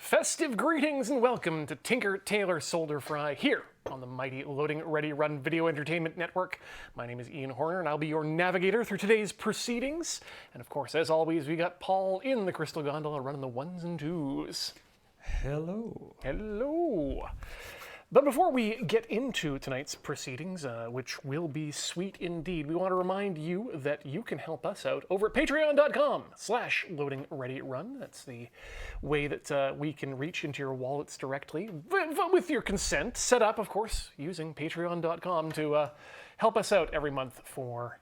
Festive greetings and welcome to Tinker, Tailor, Solder, Fry here on the mighty Loading Ready Run Video Entertainment Network. My name is Ian Horner and I'll be your navigator through today's proceedings. And of course, as always, we got Paul in the Crystal Gondola running the ones and twos. Hello. Hello. But before we get into tonight's proceedings, which will be sweet indeed, we want to remind you that you can help us out over at patreon.com/loadingreadyrun. That's the way that we can reach into your wallets directly, but with your consent, set up, of course, using patreon.com to help us out every month for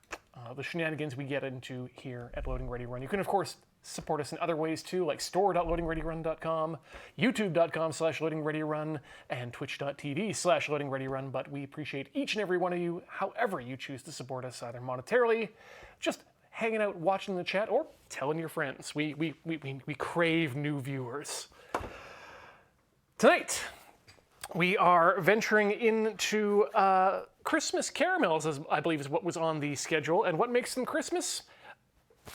the shenanigans we get into here at Loading Ready Run. You can, of course, support us in other ways too, like store.loadingreadyrun.com, youtube.com/loadingreadyrun, and twitch.tv/loadingreadyrun. But we appreciate each and every one of you, however you choose to support us, either monetarily, just hanging out, watching the chat, or telling your friends. We crave new viewers. Tonight, we are venturing into Christmas caramels, as I believe is what was on the schedule. And what makes them Christmas?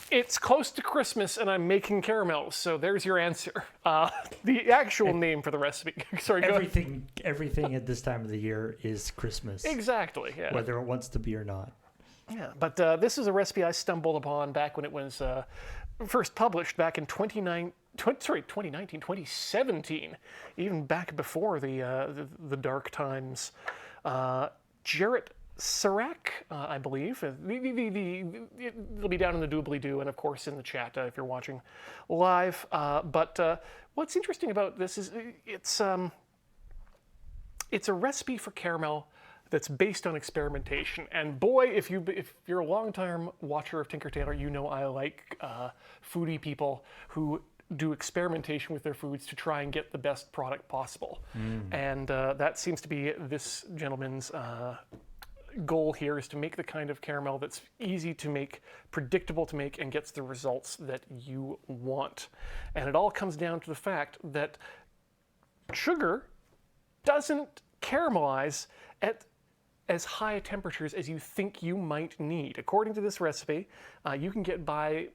It's close to Christmas, and I'm making caramels, so there's your answer. The actual name for the recipe. Sorry, Everything at this time of the year is Christmas. Exactly, yeah. Whether it wants to be or not. Yeah, but this is a recipe I stumbled upon back when it was first published back in 2017, even back before the dark times. Jarrett Sirac, I believe. It'll be down in the doobly-doo and, of course, in the chat if you're watching live. But what's interesting about this is it's a recipe for caramel that's based on experimentation. And boy, if you're a long-time watcher of Tinker Tailor, you know I like foodie people who do experimentation with their foods to try and get the best product possible. And that seems to be this gentleman's goal here, is to make the kind of caramel that's easy to make, predictable to make, and gets the results that you want. And it all comes down to the fact that sugar doesn't caramelize at as high temperatures as you think you might need. According to this recipe, you can get by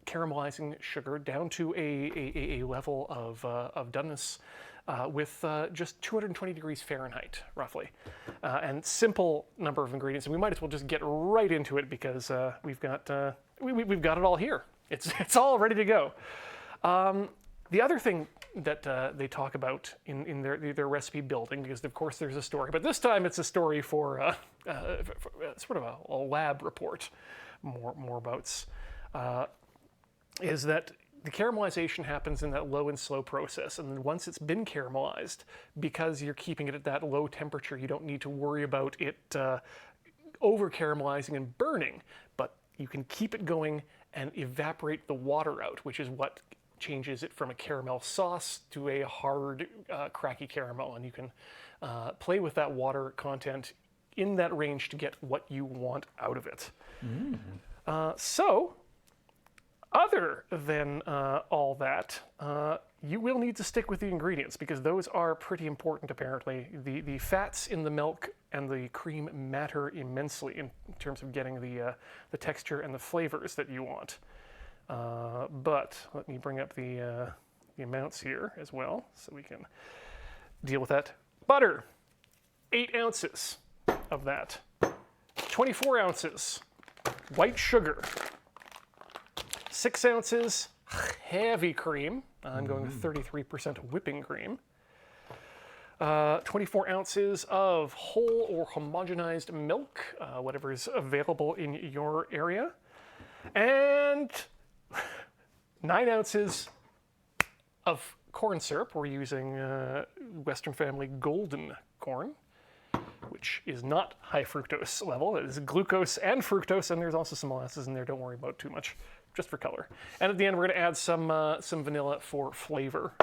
caramelizing sugar down to a level of doneness with just 220 degrees Fahrenheit, roughly. And simple number of ingredients. And we might as well just get right into it because we've got it all here. It's all ready to go. The other thing that they talk about in their recipe building, because of course there's a story, but this time it's a story for sort of a lab report, more abouts, is that the caramelization happens in that low and slow process, and then once it's been caramelized, because you're keeping it at that low temperature, you don't need to worry about it over caramelizing and burning, but you can keep it going and evaporate the water out, which is what changes it from a caramel sauce to a hard, cracky caramel, and you can play with that water content in that range to get what you want out of it. So, other than all that, you will need to stick with the ingredients because those are pretty important, apparently. The fats in the milk and the cream matter immensely in terms of getting the texture and the flavors that you want. But let me bring up the amounts here as well so we can deal with that. Butter, 8 ounces of that. 24 ounces white sugar. 6 ounces heavy cream. I'm going with 33% whipping cream. 24 ounces of whole or homogenized milk, whatever is available in your area. And 9 ounces of corn syrup. We're using Western Family Golden corn, which is not high fructose level. It is glucose and fructose, and there's also some molasses in there. Don't worry about too much, just for color. And at the end, we're going to add some vanilla for flavor.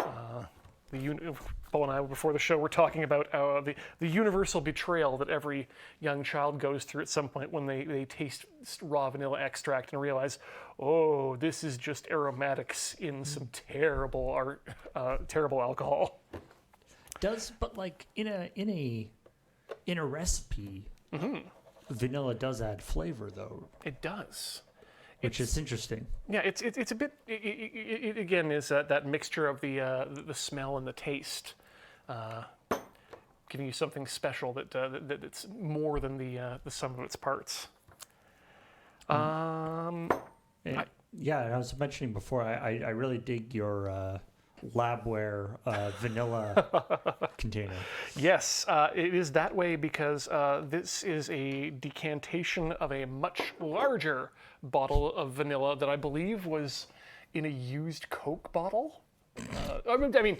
Paul and I, before the show, were talking about the universal betrayal that every young child goes through at some point when they taste raw vanilla extract and realize, oh, this is just aromatics in some terrible alcohol. But like in a recipe, vanilla does add flavor, though. It does. which is interesting. Yeah, it's a bit. It again is that mixture of the smell and the taste, giving you something special that it's more than the sum of its parts. Yeah, I was mentioning before, I really dig your labware vanilla container. Yes, it is that way because this is a decantation of a much larger bottle of vanilla that I believe was in a used Coke bottle. I mean,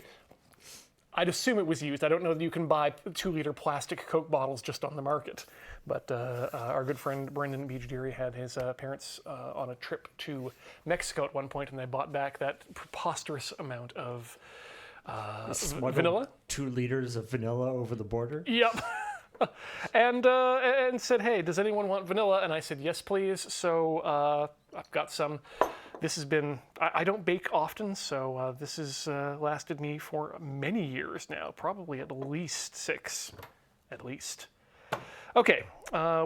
I'd assume it was used. I don't know that you can buy 2-liter plastic Coke bottles just on the market. But our good friend Brendan Beachdeary had his parents on a trip to Mexico at one point, and they bought back that preposterous amount of vanilla. 2 liters of vanilla over the border. Yep. and said, hey, does anyone want vanilla? And I said, yes, please. So I've got some. This has been, I don't bake often, so this has lasted me for many years now, probably at least 6, at least. Okay,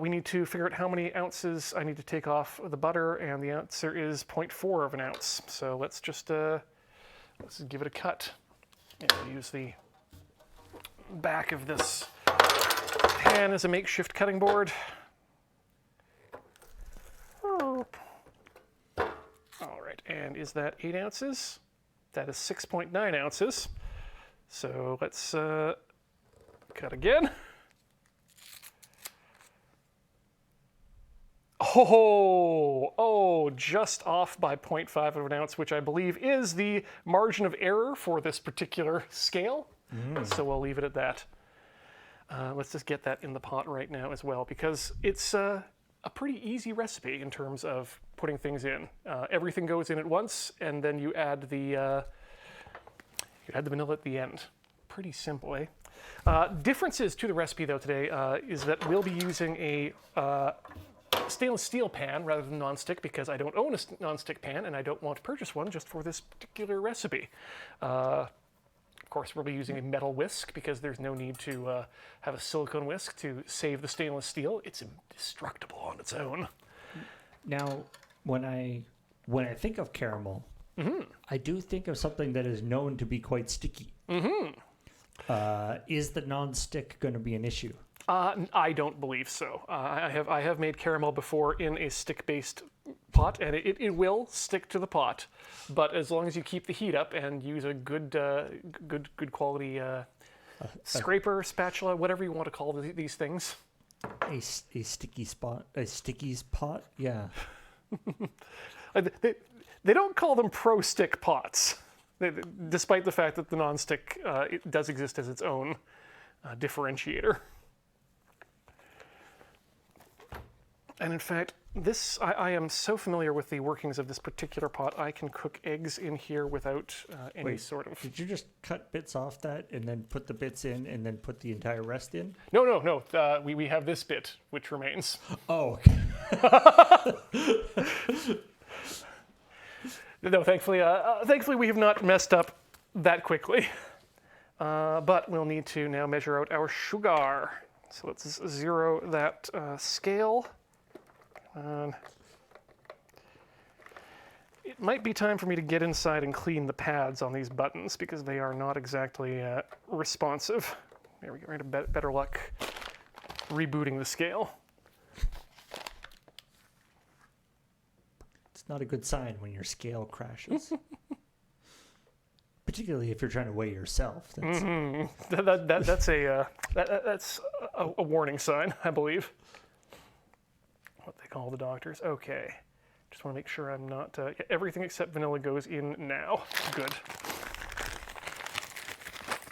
we need to figure out how many ounces I need to take off the butter, and the answer is 0.4 of an ounce. So let's just let's give it a cut. And we'll use the back of this pan as a makeshift cutting board. All right, and is that 8 ounces? That is 6.9 ounces. So let's cut again. Oh, just off by 0.5 of an ounce, which I believe is the margin of error for this particular scale. So we'll leave it at that. Let's just get that in the pot right now as well, because it's a pretty easy recipe in terms of putting things in. Everything goes in at once, and then you add the vanilla at the end. Pretty simple, eh? Differences to the recipe, though, today is that we'll be using a stainless steel pan rather than nonstick, because I don't own a nonstick pan and I don't want to purchase one just for this particular recipe. Of course, we'll be using a metal whisk because there's no need to have a silicone whisk to save the stainless steel. It's indestructible on its own. Now, when I think of caramel, I do think of something that is known to be quite sticky. Is the nonstick going to be an issue? I don't believe so. I have made caramel before in a stick-based pot, and it will stick to the pot. But as long as you keep the heat up and use a good quality scraper, spatula, whatever you want to call these things. A sticky's pot? Yeah. They don't call them pro-stick pots, despite the fact that the non-stick it does exist as its own differentiator. And in fact, I am so familiar with the workings of this particular pot, I can cook eggs in here without any sort of... Did you just cut bits off that and then put the bits in and then put the entire rest in? No. We have this bit, which remains. Oh, okay. No, thankfully we have not messed up that quickly. But we'll need to now measure out our sugar. So let's zero that scale. It might be time for me to get inside and clean the pads on these buttons because they are not exactly responsive. There we go. We're going to better luck rebooting the scale. It's not a good sign when your scale crashes. Particularly if you're trying to weigh yourself. That's a warning sign, I believe. What they call the doctors. Okay. Just want to make sure I'm not... everything except vanilla goes in now. Good.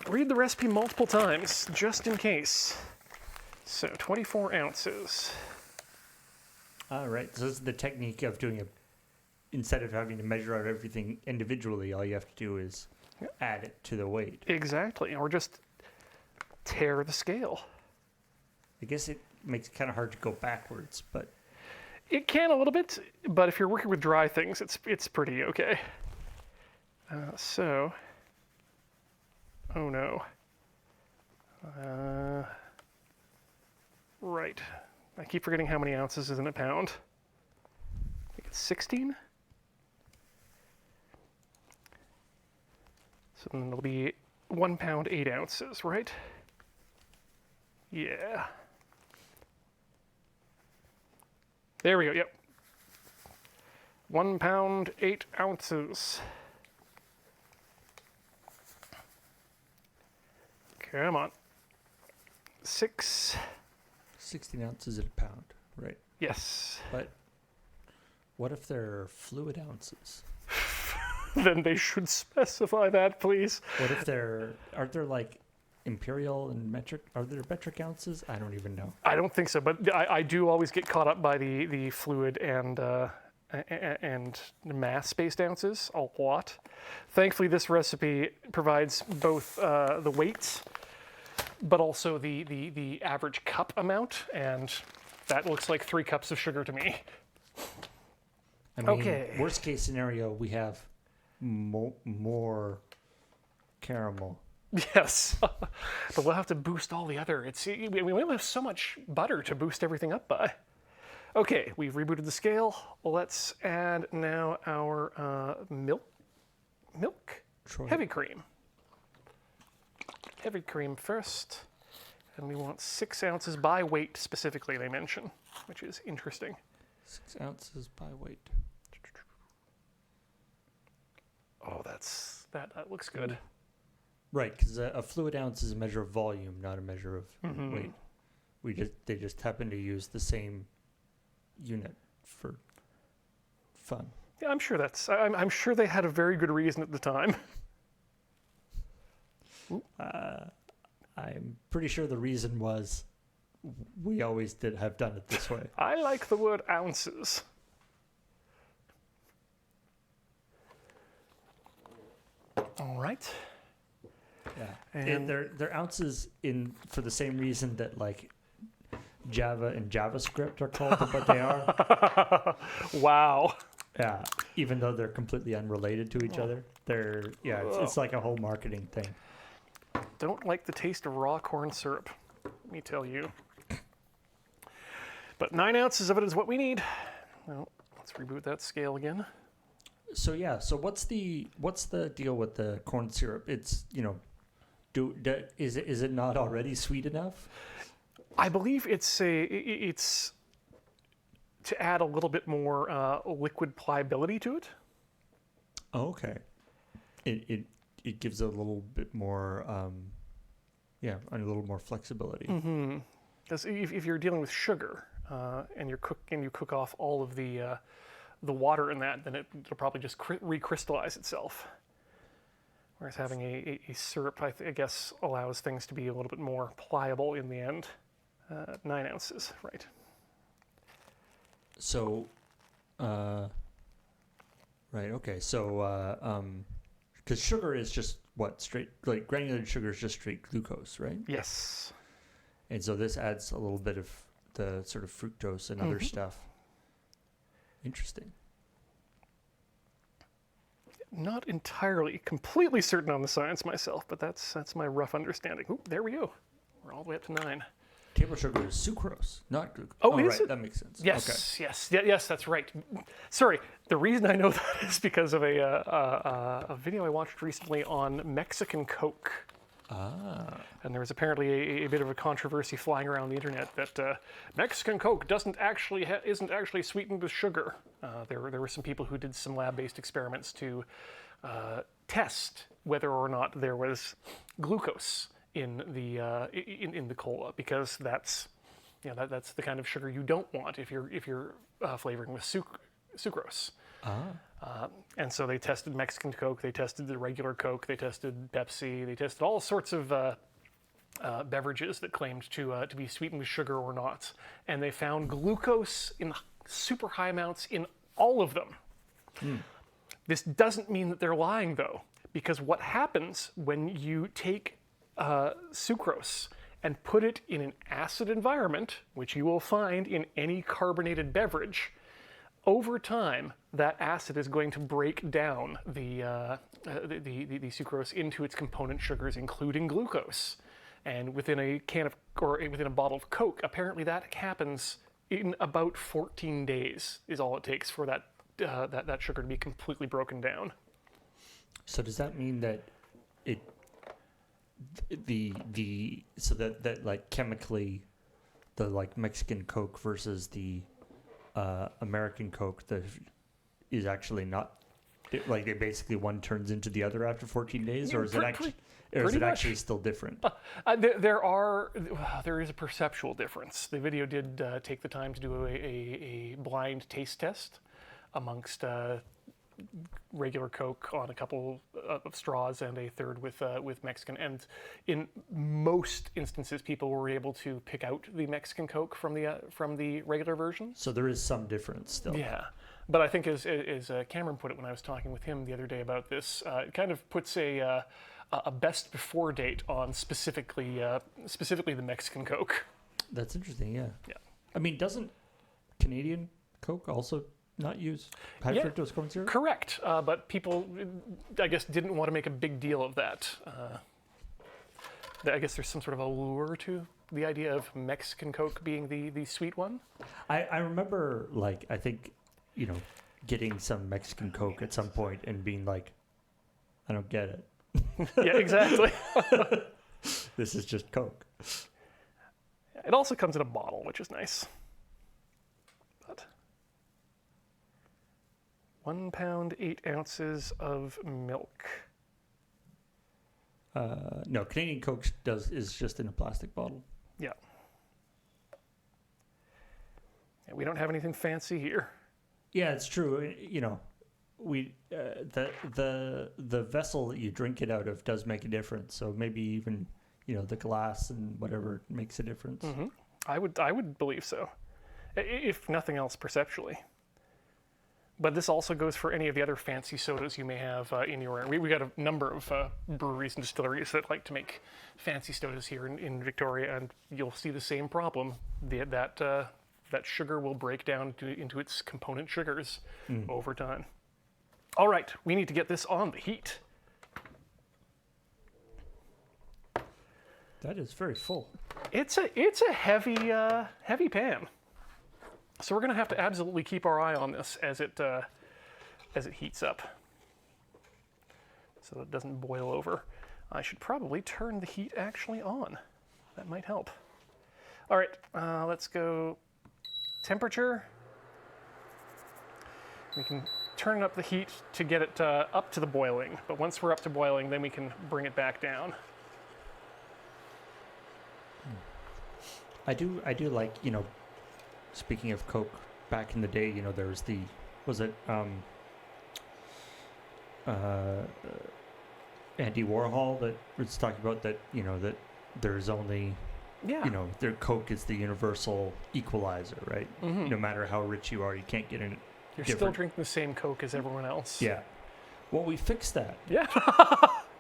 Read the recipe multiple times, just in case. So, 24 ounces. All right. So this is the technique of doing it. Instead of having to measure out everything individually, all you have to do is add it to the weight. Exactly. Or just tear the scale. I guess it makes it kind of hard to go backwards, but... It can a little bit, but if you're working with dry things, it's pretty okay. So... Oh no. Right. I keep forgetting how many ounces is in a pound. it's 16. So then it'll be 1 pound, 8 ounces, right? Yeah. There we go, yep. 1 pound, 8 ounces. Come on. 6. 16 ounces at a pound, right? Yes. But what if they're fluid ounces? Then they should specify that, please. What if aren't there like imperial and metric, are there metric ounces? I don't even know. I don't think so, but I do always get caught up by the fluid and mass-based ounces a lot. Thankfully, this recipe provides both the weights, but also the average cup amount, and that looks like 3 cups of sugar to me. I mean, Okay. worst case scenario, we have more caramel. Yes, but we'll have to boost all the other. We only have so much butter to boost everything up by. Okay, we've rebooted the scale. Let's add now our milk, Troy. heavy cream. Heavy cream first, and we want 6 ounces by weight specifically. They mention, which is interesting. 6 ounces by weight. Oh, that looks good. Right, because a fluid ounce is a measure of volume, not a measure of weight. They just happen to use the same unit for fun. Yeah, I'm sure I'm sure they had a very good reason at the time. I'm pretty sure the reason was we always have done it this way. I like the word ounces. All right. Yeah, And they're ounces for the same reason that like Java and JavaScript are called what they are. Wow. Yeah, even though they're completely unrelated to each other, it's like a whole marketing thing. Don't like the taste of raw corn syrup, let me tell you. But 9 ounces of it is what we need. Well, let's reboot that scale again. So what's the deal with the corn syrup? It's is it not already sweet enough? I believe it's to add a little bit more liquid pliability to it. Oh, okay. It gives a little bit more, a little more flexibility. Mm-hmm. Because if you're dealing with sugar and you cook off all of the water in that, then it'll probably just recrystallize itself. Whereas having a syrup, I guess, allows things to be a little bit more pliable in the end. 9 ounces, right? So, right, okay. So, because sugar is just like granulated sugar is just straight glucose, right? Yes. And so this adds a little bit of the sort of fructose and other stuff. Interesting. Not entirely, completely certain on the science myself, but that's my rough understanding. Ooh, there we go. We're all the way up to 9. Table sugar is sucrose, not glucose. Oh, is right, it? that makes sense. Yes, Okay. yes, yes, that's right. Sorry, the reason I know that is because of a video I watched recently on Mexican Coke. Ah. And there was apparently a bit of a controversy flying around the internet that Mexican Coke isn't actually sweetened with sugar. There were some people who did some lab-based experiments to test whether or not there was glucose in the cola, because that's the kind of sugar you don't want if you're flavoring with sucrose. And so they tested Mexican Coke, they tested the regular Coke, they tested Pepsi, they tested all sorts of beverages that claimed to be sweetened with sugar or not, and they found glucose in super high amounts in all of them. This doesn't mean that they're lying, though, because what happens when you take sucrose and put it in an acid environment, which you will find in any carbonated beverage, over time, that acid is going to break down the sucrose into its component sugars, including glucose. And within a within a bottle of Coke, apparently that happens in about 14 days is all it takes for that that sugar to be completely broken down. So does that mean that it so that like chemically the like Mexican Coke versus the American Coke is actually not like they basically one turns into the other after 14 days, or is it actually still different? There is a perceptual difference. The video did take the time to do a blind taste test amongst regular Coke on a couple of straws and a third with Mexican. And in most instances, people were able to pick out the Mexican Coke from the regular version. So there is some difference still. Yeah. But I think as Cameron put it when I was talking with him the other day about this, it kind of puts a best before date on specifically the Mexican Coke. That's interesting, yeah. Yeah. I mean, doesn't Canadian Coke also not use high fructose corn syrup? Correct. But people, I guess, didn't want to make a big deal of that. I guess there's some sort of allure to the idea of Mexican Coke being the sweet one. I remember, like, I think, getting some Mexican Coke at some point and being like, I don't get it. Yeah, exactly. This is just Coke. It also comes in a bottle, which is nice. But 1 pound, 8 ounces of milk. No, Canadian Coke is just in a plastic bottle. Yeah. We don't have anything fancy here. Yeah, it's true. We the vessel that you drink it out of does make a difference. So maybe even the glass and whatever makes a difference. Mm-hmm. I would believe so, if nothing else, perceptually. But this also goes for any of the other fancy sodas you may have in your area. We got a number of breweries and distilleries that like to make fancy sodas here in Victoria, and you'll see the same problem. That sugar will break down into its component sugars over time. All right, we need to get this on the heat. That is very full. It's a heavy pan. So we're going to have to absolutely keep our eye on this as it heats up, so that it doesn't boil over. I should probably turn the heat actually on. That might help. All right, let's go temperature. We can turn up the heat to get it up to the boiling, but once we're up to boiling, then we can bring it back down. I do like, speaking of Coke, back in the day, there was Andy Warhol that was talking about that, that there's only, their Coke is the universal equalizer, right? Mm-hmm. No matter how rich you are, you can't get in it. You're still drinking the same Coke as everyone else. Yeah. Well, we fixed that. Yeah.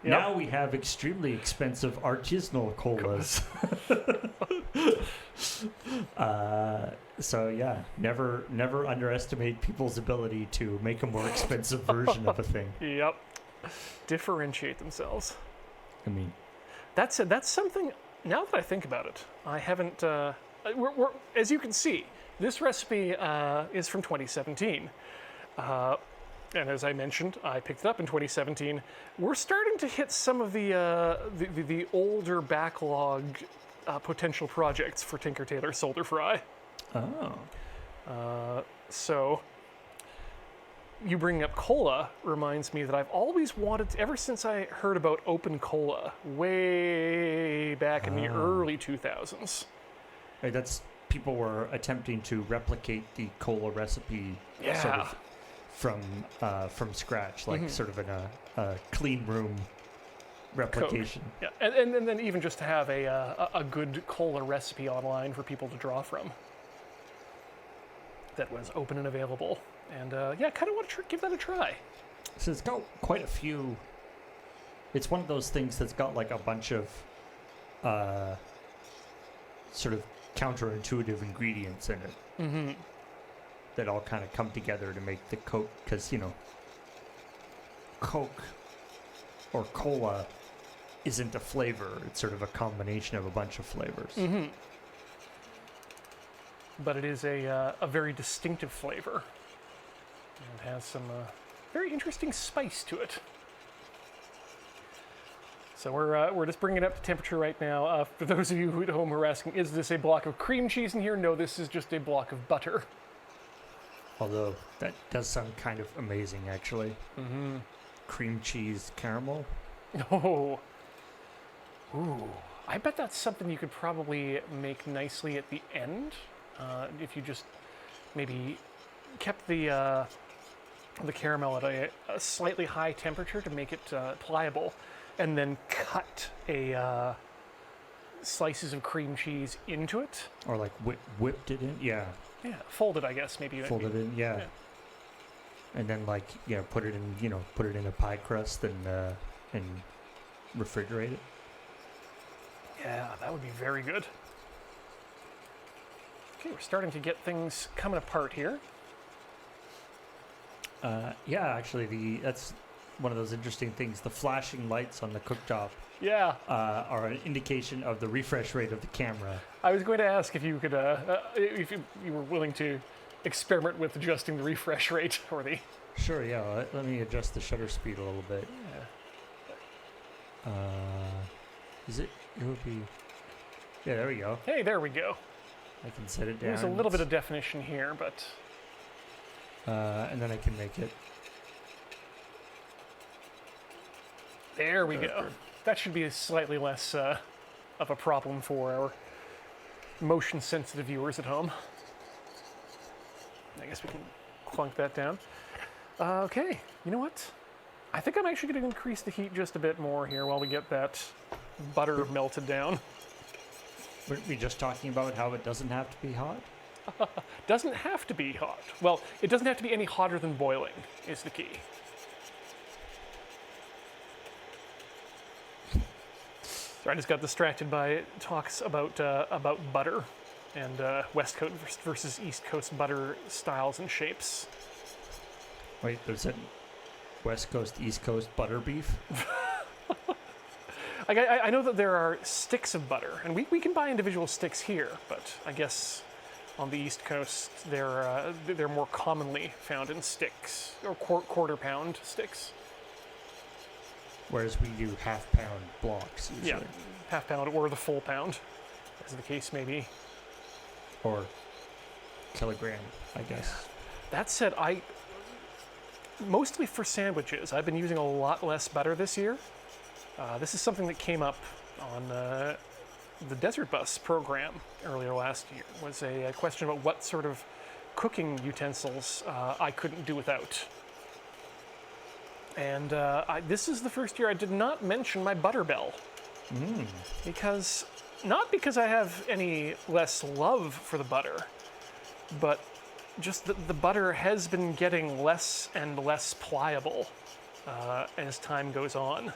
Yep. Now we have extremely expensive artisanal colas. So yeah, never underestimate people's ability to make a more expensive version of a thing. Yep. Differentiate themselves. I mean, that's something. Now that I think about it, I haven't. We're as you can see, this recipe is from 2017. And as I mentioned, I picked it up in 2017. We're starting to hit some of the older backlog potential projects for Tinker Tailor Solder Fry. Oh. So you bringing up cola reminds me that I've always wanted to, ever since I heard about open cola way back in the early 2000s. Right, that's people were attempting to replicate the cola recipe sort of from scratch, like sort of in a clean room replication. Coke. Yeah, and then even just to have a good cola recipe online for people to draw from that was open and available. And kind of want to give that a try. So it's got quite a few. It's one of those things that's got like a bunch of sort of counterintuitive ingredients in it. Mm-hmm. That all kind of come together to make the Coke, because Coke or cola isn't a flavor; it's sort of a combination of a bunch of flavors. Mm-hmm. But it is a very distinctive flavor. And has some very interesting spice to it. So we're just bringing it up to temperature right now. For those of you at home who are asking, is this a block of cream cheese in here? No, this is just a block of butter. Although that does sound kind of amazing, actually. Mm-hmm. Cream cheese caramel. Oh. Ooh. I bet that's something you could probably make nicely at the end. If you just maybe kept the caramel at a slightly high temperature to make it pliable, and then cut slices of cream cheese into it. Or like whipped it in. Yeah. Yeah, folded, I guess, maybe. Folded in, yeah. And then put it in a pie crust and refrigerate it. Yeah, that would be very good. Okay, we're starting to get things coming apart here. Yeah, actually, that's one of those interesting things. The flashing lights on the cooktop Yeah. are an indication of the refresh rate of the camera. I was going to ask if you could, if you were willing to experiment with adjusting the refresh rate or the. Sure, yeah. Let me adjust the shutter speed a little bit. Yeah. Is it? It would be. Yeah, there we go. Hey, there we go. I can set it down. There's a little bit of definition here, but. And then I can make it. There we go. That should be slightly less of a problem for our motion-sensitive viewers at home. I guess we can clunk that down. Okay, you know what? I think I'm actually going to increase the heat just a bit more here while we get that butter melted down. Weren't we just talking about how it doesn't have to be hot? Doesn't have to be hot. Well, it doesn't have to be any hotter than boiling is the key. So I just got distracted by talks about butter and West Coast versus East Coast butter styles and shapes. Wait, there's a West Coast, East Coast butter beef? I know that there are sticks of butter, and we can buy individual sticks here, but I guess on the East Coast they're more commonly found in sticks or quarter pound sticks. Whereas we do half-pound blocks usually. Yeah, half pound or the full pound, as the case may be. Or kilogram, I guess. That said, mostly for sandwiches, I've been using a lot less butter this year. This is something that came up on the Desert Bus program earlier last year. Was a question about what sort of cooking utensils I couldn't do without. And this is the first year I did not mention my butter bell. Not because I have any less love for the butter, but just that the butter has been getting less and less pliable as time goes on.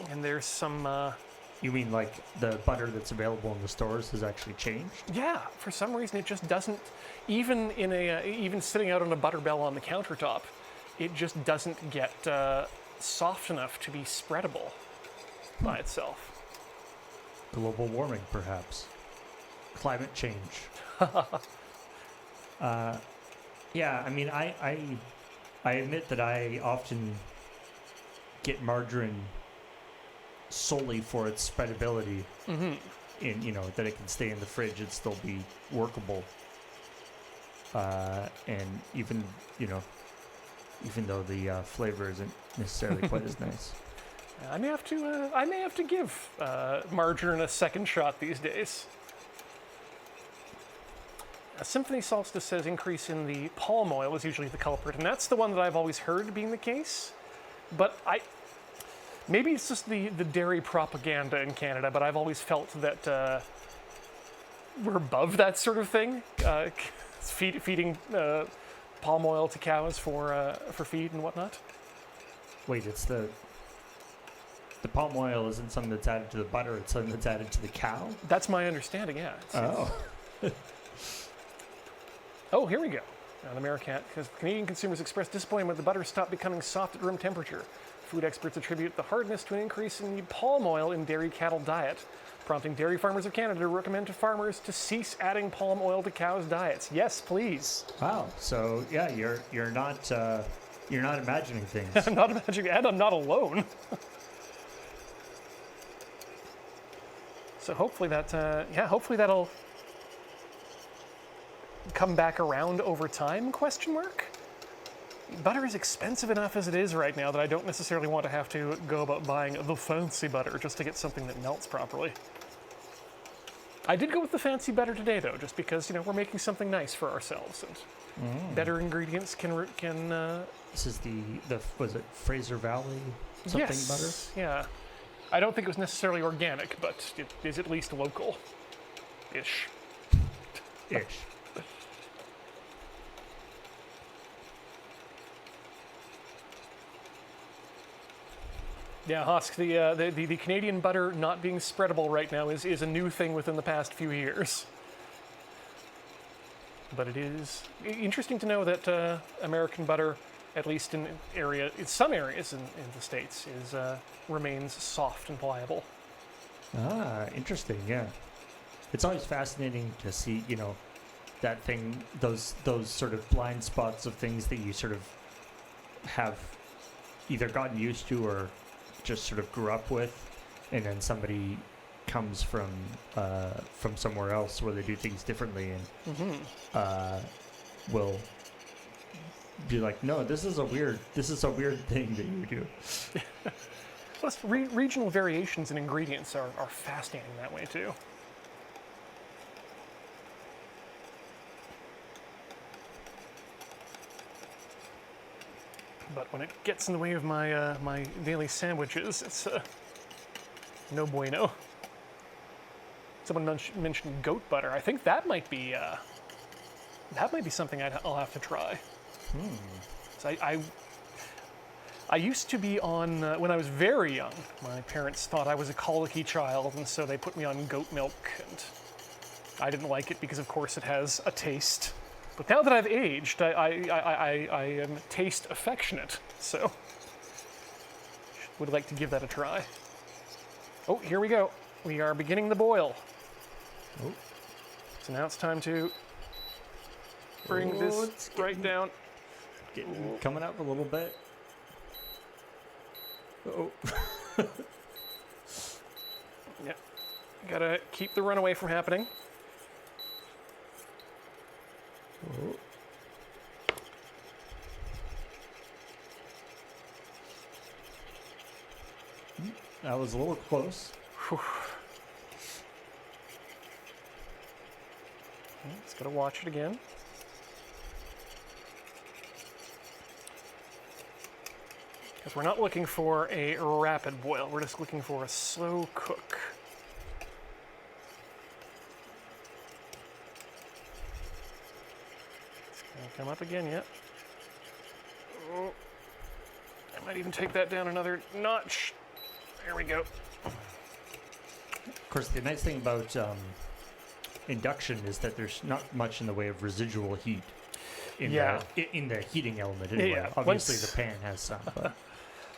And there's some... You mean like the butter that's available in the stores has actually changed? Yeah, for some reason it just doesn't, even sitting out on a butter bell on the countertop, it just doesn't get soft enough to be spreadable by itself. Global warming, perhaps. Climate change. Yeah, I mean, I admit that I often get margarine solely for its spreadability. In that it can stay in the fridge and still be workable. And even though the flavor isn't necessarily quite as nice. I may have to give margarine a second shot these days. Symphony Solstice says increase in the palm oil is usually the culprit, and that's the one that I've always heard being the case. But maybe it's just the dairy propaganda in Canada, but I've always felt that we're above that sort of thing. Feeding palm oil to cows for feed and whatnot. Wait, it's the palm oil isn't something that's added to the butter, it's something that's added to the cow? That's my understanding, yeah. Oh, here we go. An American, because Canadian consumers expressed disappointment the butter stopped becoming soft at room temperature. Food experts attribute the hardness to an increase in the palm oil in dairy cattle diet, prompting Dairy Farmers of Canada to recommend to farmers to cease adding palm oil to cows' diets. Yes, please. Wow. So yeah, you're not imagining things. I'm not imagining, and I'm not alone. So hopefully hopefully that'll come back around over time, question mark? Butter is expensive enough as it is right now that I don't necessarily want to have to go about buying the fancy butter just to get something that melts properly. I did go with the fancy butter today though, just because, we're making something nice for ourselves and better ingredients can This is the was it Fraser Valley something yes, butter? Yeah. I don't think it was necessarily organic, but it is at least local-ish. Ish. Yeah, Husk, the Canadian butter not being spreadable right now is a new thing within the past few years. But it is interesting to know that American butter, at least in some areas in the States, remains soft and pliable. Ah, interesting. Yeah, it's always fascinating to see, that thing, those sort of blind spots of things that you sort of have either gotten used to or just sort of grew up with, and then somebody comes from somewhere else where they do things differently and will be like, no, this is a weird thing that you do. Plus, regional variations in ingredients are fascinating that way too. But when it gets in the way of my my daily sandwiches, it's no bueno. Someone mentioned goat butter. I think that might be something I'll have to try. So I used to be on when I was very young. My parents thought I was a colicky child, and so they put me on goat milk, and I didn't like it because, of course, it has a taste. But now that I've aged, I am taste affectionate, so would like to give that a try. Oh, here we go. We are beginning the boil. Oh. So now it's time to bring this right down. Coming up a little bit. Oh. Yeah, gotta keep the runaway from happening. Oh. That was a little close. Whew. Just gotta watch it again. Because we're not looking for a rapid boil, we're just looking for a slow cook. It's gonna come up again yet. Oh, I might even take that down another notch. There we go. Of course, the nice thing about induction is that there's not much in the way of residual heat in the heating element anyway. Yeah, obviously the pan has some, but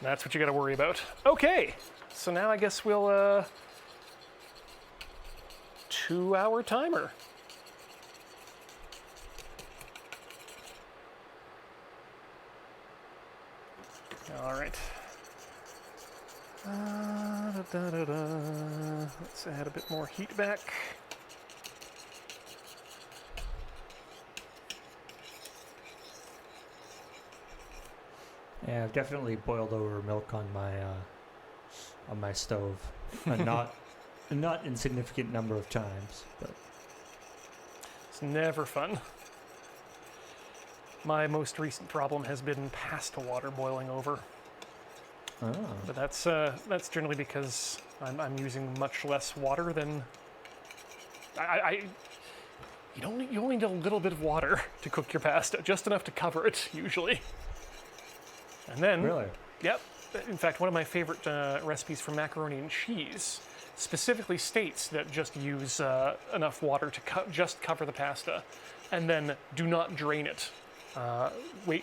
that's what you got to worry about. Okay, so now I guess we'll 2-hour timer. All right. Let's add a bit more heat back. yeah, I've definitely boiled over milk on my stove, a not insignificant number of times, but It's never fun. My most recent problem has been pasta water boiling over. But that's generally because I'm using much less water than you only need a little bit of water to cook your pasta, just enough to cover it usually. And then really, yep. In fact, one of my favorite recipes for macaroni and cheese specifically states that just use enough water to just cover the pasta, and then do not drain it.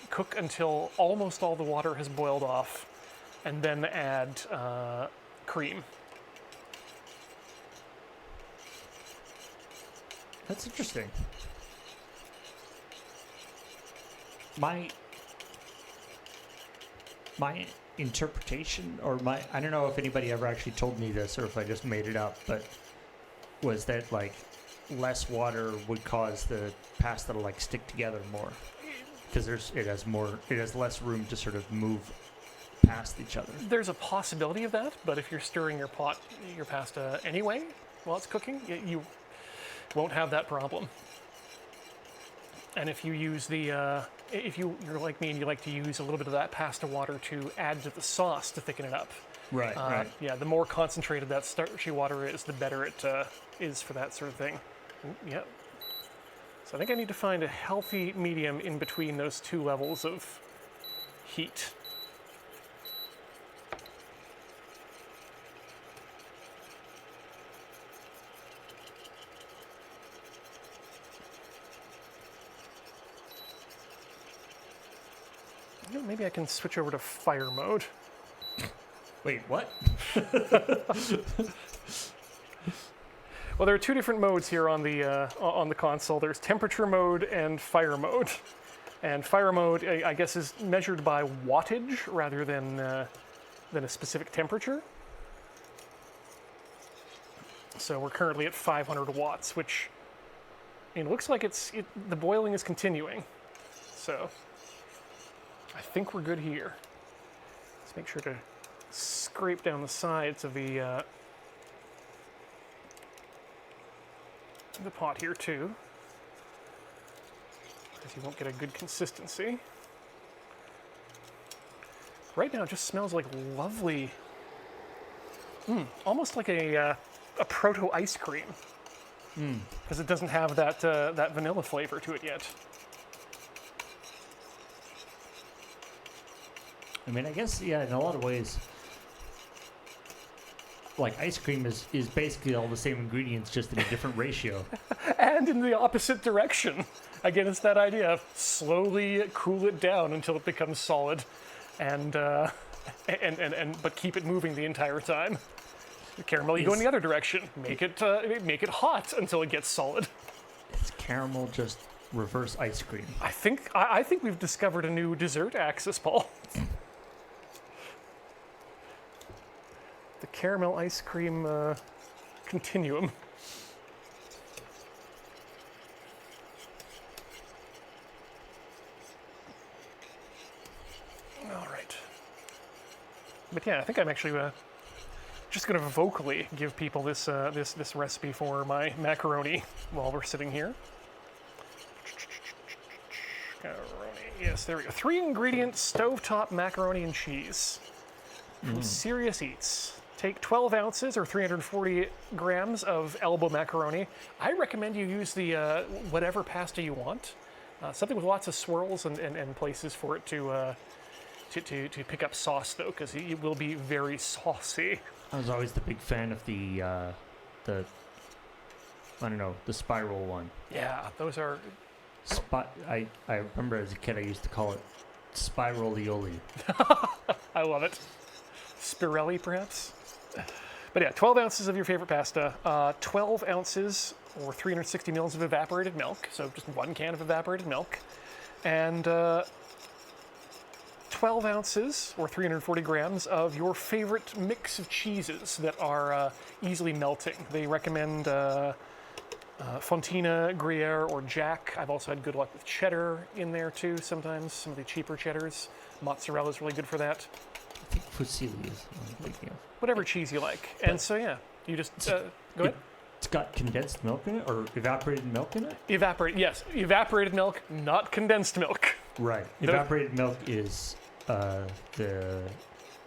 Cook until almost all the water has boiled off. and then add cream. That's interesting. My interpretation, or I don't know if anybody ever actually told me this or if I just made it up, but was that like less water would cause the pasta to like stick together more because it has less room to sort of move past each other. There's a possibility of that, but if you're stirring your pasta anyway while it's cooking, you won't have that problem. And if you use if you're like me and you like to use a little bit of that pasta water to add to the sauce to thicken it up. Right, right. Yeah, the more concentrated that starchy water is, the better it is for that sort of thing. Yep. So I think I need to find a healthy medium in between those two levels of heat. You know, maybe I can switch over to fire mode. Wait, what? Well, there are two different modes here on the console. There's temperature mode and fire mode. And fire mode, I guess, is measured by wattage rather than a specific temperature. So we're currently at 500 watts, which it looks like the boiling is continuing. So I think we're good here. Let's make sure to scrape down the sides of the pot here too, because you won't get a good consistency. Right now it just smells like lovely, almost like a proto ice cream, because it doesn't have that vanilla flavor to it yet. I mean, I guess, yeah, in a lot of ways, like ice cream is basically all the same ingredients, just in a different ratio. And in the opposite direction. Again, it's that idea of slowly cool it down until it becomes solid, but keep it moving the entire time. Caramel, you go in the other direction. Make it hot until it gets solid. It's caramel just reverse ice cream. I think we've discovered a new dessert axis, Paul. The caramel ice cream continuum. All right. But yeah, I think I'm actually just going to vocally give people this recipe for my macaroni while we're sitting here. Macaroni. Yes, there we go. 3-ingredient stovetop macaroni and cheese from Serious Eats. Take 12 ounces or 340 grams of elbow macaroni. I recommend you use the whatever pasta you want. Something with lots of swirls and places for it to pick up sauce, though, because it will be very saucy. I was always the big fan of the spiral one. Yeah, those are... I remember as a kid I used to call it spiralioli. I love it. Spirelli, perhaps? But yeah, 12 ounces of your favorite pasta, 12 ounces or 360 mils of evaporated milk, so just 1 can of evaporated milk, and 12 ounces or 340 grams of your favorite mix of cheeses that are easily melting. They recommend Fontina, Gruyere, or Jack. I've also had good luck with cheddar in there too sometimes, some of the cheaper cheddars. Mozzarella is really good for that. I think fusilli is what I'm thinking of. Whatever cheese you like. And so, yeah, you just, go ahead. It's got condensed milk in it, or evaporated milk in it? Yes. Evaporated milk, not condensed milk. Right. Evaporated milk is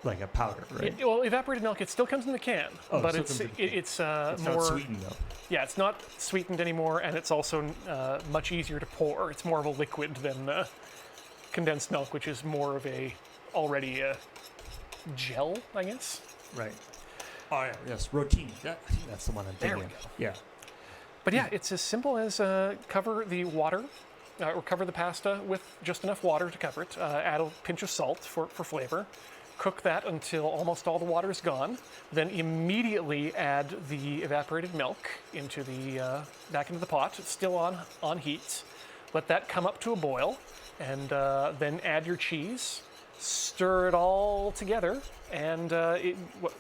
like a powder, right? Well, evaporated milk, it still comes in the can, but it's it's more... not sweetened, though. Yeah, it's not sweetened anymore, and it's also much easier to pour. It's more of a liquid than condensed milk, which is more of a already gel, I guess. Right. Oh, yeah, yes, rotini. That's the one I'm thinking There we of. go. Yeah. But yeah, it's as simple as cover the water, or cover the pasta with just enough water to cover it. Add a pinch of salt for flavor. cook that until almost all the water is gone. Then immediately add the evaporated milk into the back into the pot. It's still on heat. Let that come up to a boil, and then add your cheese. Stir it all together, and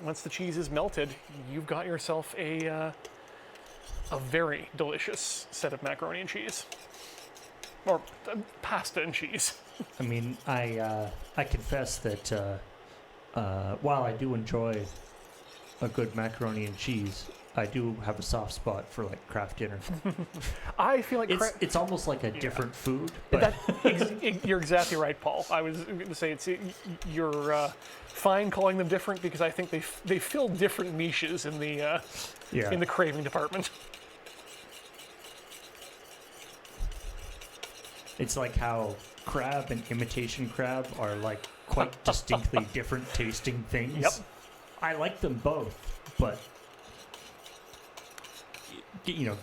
once the cheese is melted, you've got yourself a very delicious set of macaroni and cheese, or pasta and cheese. I mean, I confess that while I do enjoy a good macaroni and cheese, I do have a soft spot for like Kraft dinner. I feel like it's almost like a different food. But you're exactly right, Paul. I was going to say you're fine calling them different because I think they fill different niches in the craving department. It's like how crab and imitation crab are like quite distinctly different tasting things. Yep. I like them both, but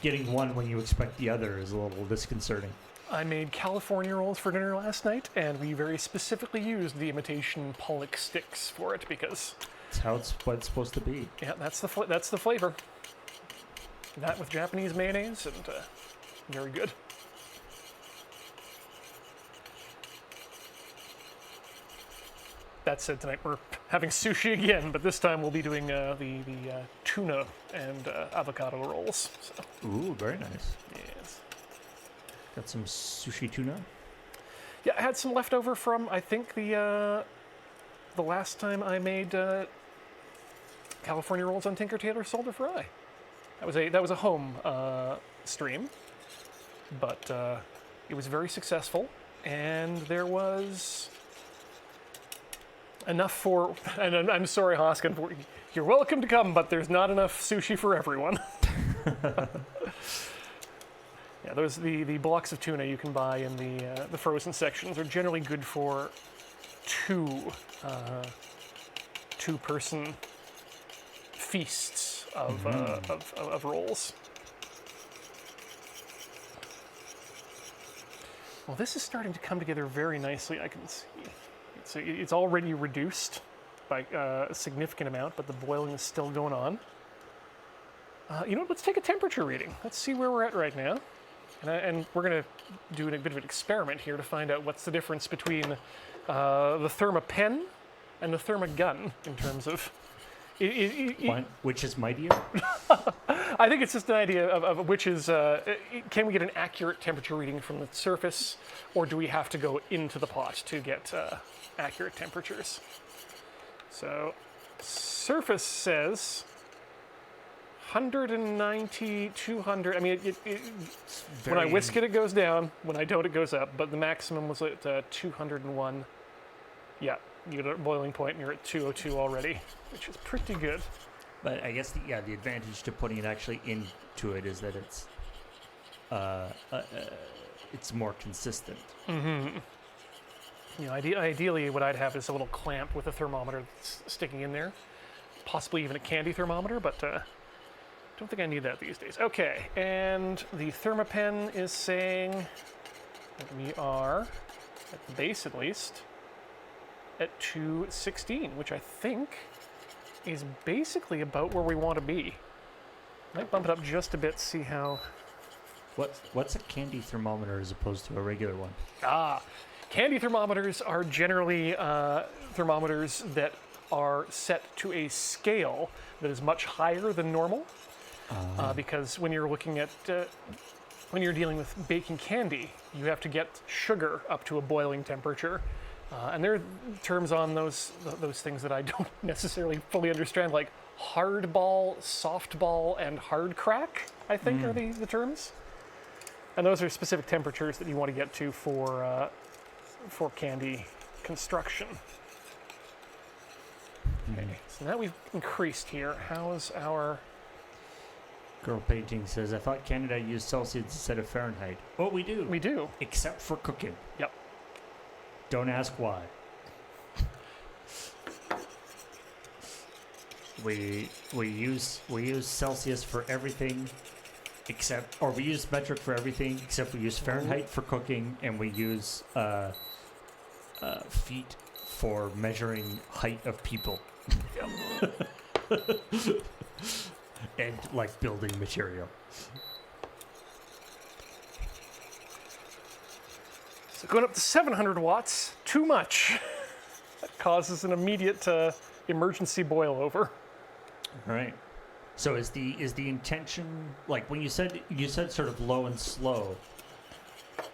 getting one when you expect the other is a little disconcerting. I made California rolls for dinner last night, and we very specifically used the imitation Pollock sticks for it because That's what it's supposed to be. yeah, that's the flavor. That with Japanese mayonnaise, and very good. That said, tonight we're having sushi again, but this time we'll be doing the tuna and avocado rolls. So, Ooh, very nice. yes. Got some sushi tuna. Yeah, I had some leftover from I think the last time I made California rolls on Tinker Tailor Sold to Fry. That was a home stream, but it was very successful, and there was enough for. And I'm sorry, Hoskin, you're welcome to come, but there's not enough sushi for everyone. Yeah, those the blocks of tuna you can buy in the frozen sections are generally good for two-person feasts of rolls. Well, this is starting to come together very nicely. I can see it's already reduced by a significant amount, but the boiling is still going on. You know what? Let's take a temperature reading. Let's see where we're at right now. And we're going to do a bit of an experiment here to find out what's the difference between the Thermapen and the Thermagun in terms of... Which is mightier? I think it's just an idea of which is... can we get an accurate temperature reading from the surface, or do we have to go into the pot to get accurate temperatures? So, surface says... 190, 200. I mean, when I whisk it, it goes down. When I don't, it goes up. But the maximum was at 201. Yeah, you get a boiling point, and you're at 202 already, which is pretty good. But I guess the advantage to putting it actually into it is that it's more consistent. Mm-hmm. You know, ideally, what I'd have is a little clamp with a thermometer that's sticking in there, possibly even a candy thermometer, but. Don't think I need that these days. Okay, and the Thermapen is saying that we are, at the base at least, at 216, which I think is basically about where we want to be. Might bump it up just a bit, see how... What's a candy thermometer as opposed to a regular one? Candy thermometers are generally thermometers that are set to a scale that is much higher than normal. Because when you're looking at, when you're dealing with baking candy, you have to get sugar up to a boiling temperature. And there are terms on those things that I don't necessarily fully understand, like hard ball, soft ball, and hard crack, I think are the terms. And those are specific temperatures that you want to get to for candy construction. Okay, so now we've increased here. How is our... Girl Painting says, I thought Canada used Celsius instead of Fahrenheit. Well, we do. We do. Except for cooking. Yep. Don't ask why. We use Celsius for everything we use metric for everything except we use Fahrenheit for cooking, and we use feet for measuring height of people and like building material. So going up to 700 watts, too much. That causes an immediate emergency boil over. All right. So is the intention, like when you said sort of low and slow,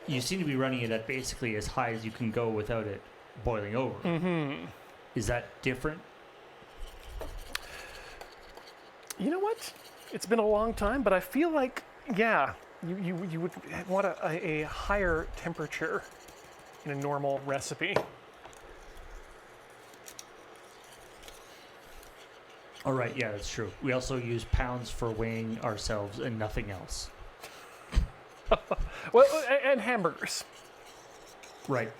you seem to be running it at basically as high as you can go without it boiling over. Mm-hmm. Is that different? You know what? It's been a long time, but I feel like, yeah, you would want a higher temperature in a normal recipe. All right, yeah, that's true. We also use pounds for weighing ourselves and nothing else. Well, and hamburgers. Right.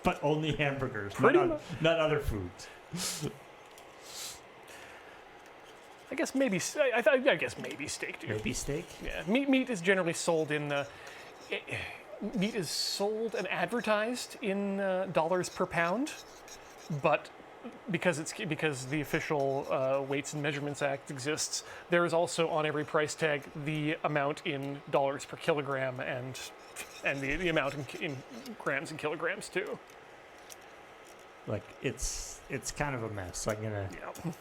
But only hamburgers, not other foods. I guess maybe I guess maybe steak too. Maybe steak? Yeah, meat is generally sold in meat is sold and advertised in dollars per pound, but because the official Weights and Measurements Act exists, there is also on every price tag the amount in dollars per kilogram and the amount in grams and kilograms too. Like it's kind of a mess. I'm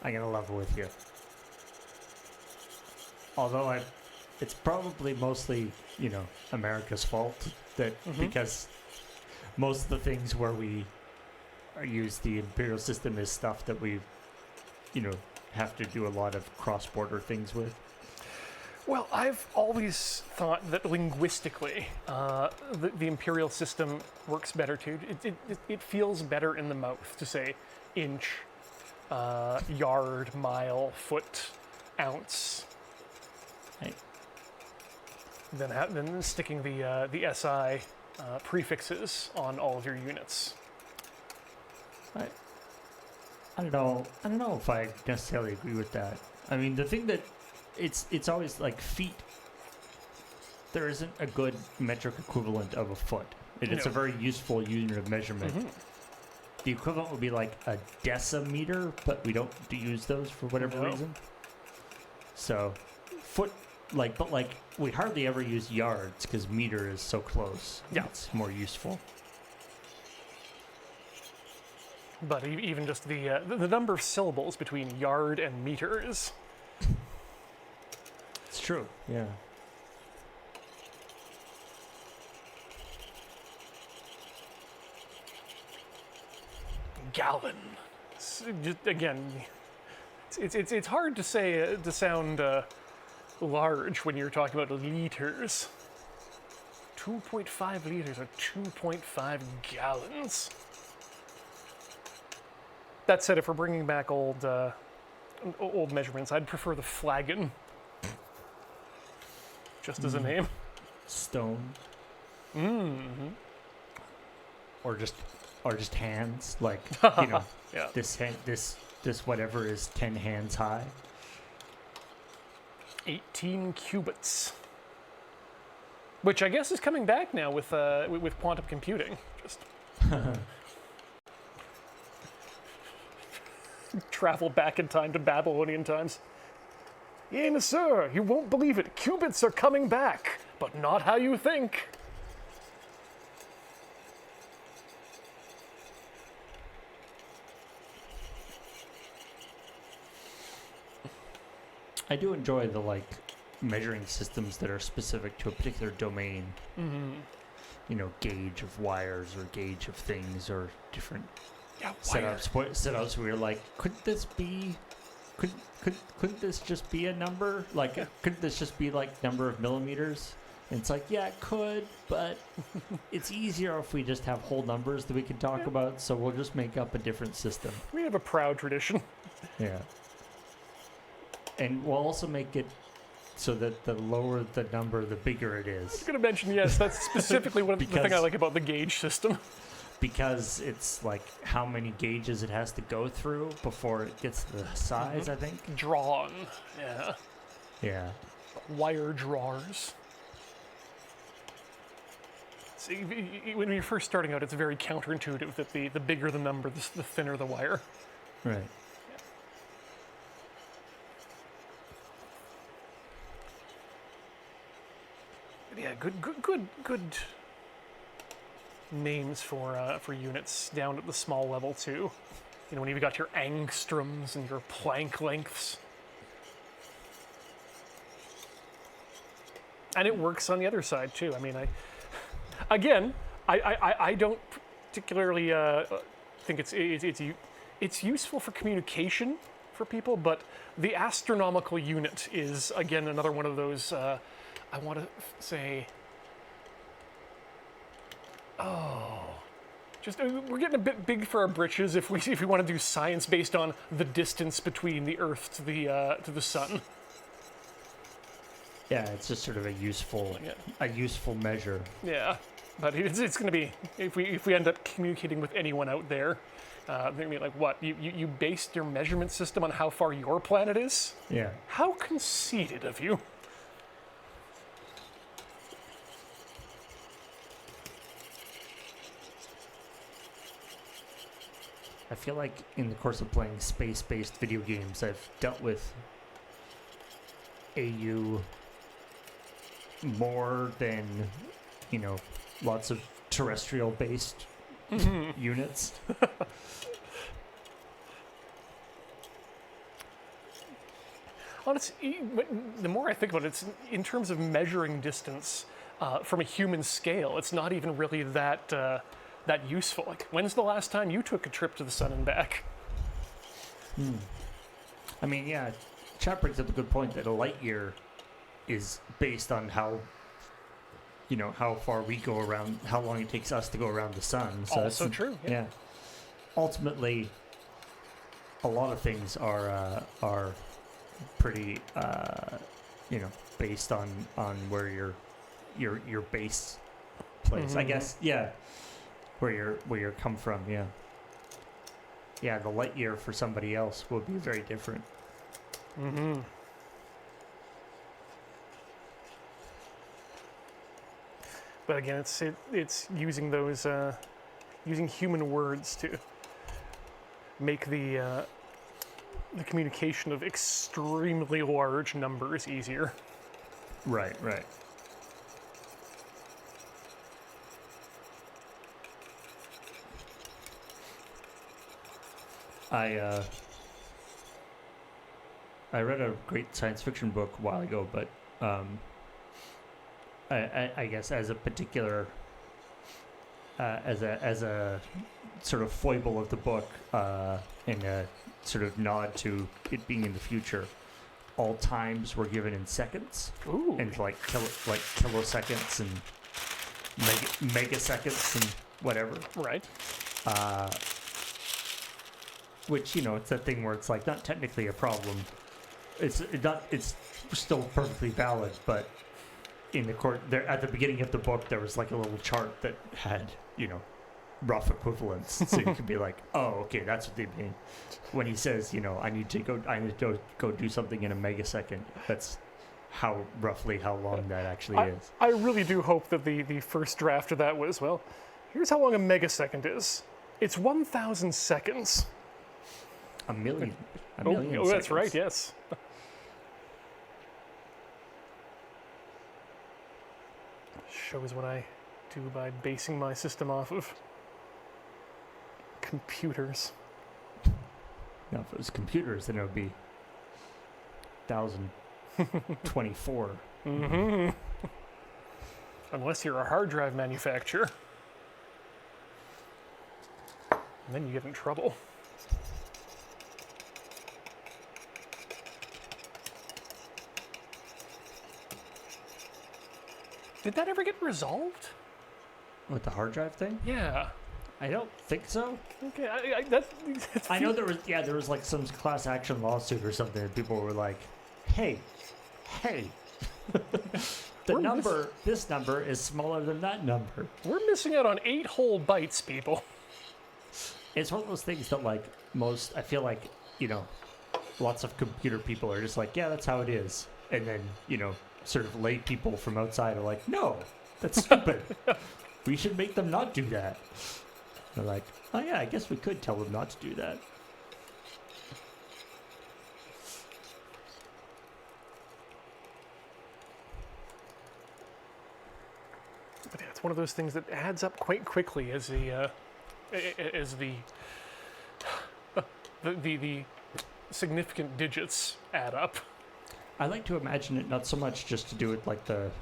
gonna level with you. Although it's probably mostly, America's fault that because most of the things where we use the imperial system is stuff that we, have to do a lot of cross-border things with. Well, I've always thought that linguistically, the imperial system works better too. It feels better in the mouth to say inch, yard, mile, foot, ounce. Right. Than sticking the SI prefixes on all of your units. I don't know if I necessarily agree with that. I mean, the thing that it's always like feet. There isn't a good metric equivalent of a foot. It's a very useful unit of measurement. Mm-hmm. The equivalent would be like a decimeter, but we don't use those for whatever reason. So, foot. But we hardly ever use yards because meter is so close. Yeah. It's more useful. But even just the number of syllables between yard and meter is... It's true, yeah. Gallon. It's hard to say, to sound... large when you're talking about liters. 2.5 liters or 2.5 gallons. That said, if we're bringing back old measurements, I'd prefer the flagon. Just as a name. Stone. Mm-hmm. Or just hands, yeah. this whatever is 10 hands high. 18 cubits, which I guess is coming back now with quantum computing. Just travel back in time to Babylonian times. Yes, sir, you won't believe it. Qubits are coming back, but not how you think. I do enjoy the measuring systems that are specific to a particular domain. Mm-hmm. Gauge of wires or gauge of things or different setups where you're like, couldn't this just be a number? Couldn't this just be number of millimeters? And it's like, yeah, it could, but it's easier if we just have whole numbers that we can talk about, so we'll just make up a different system. We have a proud tradition. Yeah. And we'll also make it so that the lower the number, the bigger it is. I was going to mention, yes, that's specifically the thing I like about the gauge system. Because it's how many gauges it has to go through before it gets the size, I think. Drawn, yeah. Yeah. Wire drawers. when you're first starting out, it's very counterintuitive that the bigger the number, the thinner the wire. Right. But yeah, good names for units down at the small level too. You know, when you've got your angstroms and your Planck lengths. And it works on the other side too. I mean, I don't particularly think it's useful for communication for people, but the astronomical unit is again another one of those. I want to say, just we're getting a bit big for our britches if we want to do science based on the distance between the Earth to the sun. Yeah, it's just sort of a useful measure. Yeah, but it's going to be if we end up communicating with anyone out there, they're going to be like, what? You based your measurement system on how far your planet is? Yeah. How conceited of you! I feel like in the course of playing space-based video games, I've dealt with AU more than, lots of terrestrial-based units. Honestly, the more I think about it, it's in terms of measuring distance from a human scale, it's not even really that useful. Like, when's the last time you took a trip to the sun and back? I mean, yeah, chat brings up a good point that a light year is based on how far we go around, how long it takes us to go around the sun. So also true. Yeah. Ultimately, a lot of things are pretty, based on where your base place. I guess, yeah, where you're come from. Yeah. Yeah, the light year for somebody else will be very different. Mm-hmm. But again, it's using those using human words to make the communication of extremely large numbers easier. Right. I read a great science fiction book a while ago, but I guess as a particular as a sort of foible of the book and a sort of nod to it being in the future, all times were given in seconds. Ooh. And like kiloseconds and megaseconds and whatever. Right. Which, it's that thing where it's like not technically a problem. It's still perfectly valid, but in the court there at the beginning of the book there was like a little chart that had, rough equivalents. So you could be like, oh, okay, that's what they mean. When he says, I need to go do something in a megasecond, that's roughly how long that actually is. I really do hope that the first draft of that was, well, here's how long a megasecond is. It's 1,000 seconds. A million Oh, seconds. that's right, yes. Shows what I do by basing my system off of computers. Now, if it was computers, then it would be 1,024. Mm-hmm. Unless you're a hard drive manufacturer. And then you get in trouble. Did that ever get resolved? With the hard drive thing? Yeah. I don't think so. Okay, I know there was like some class action lawsuit or something, and people were like, hey, this number is smaller than that number. We're missing out on 8 whole bytes, people. It's one of those things that like I feel like, lots of computer people are just like, yeah, that's how it is. And then, sort of lay people from outside are like, no, that's stupid. We should make them not do that. They're like, oh yeah, I guess we could tell them not to do that. But yeah, it's one of those things that adds up quite quickly as the the significant digits add up. I like to imagine it not so much just to do with like the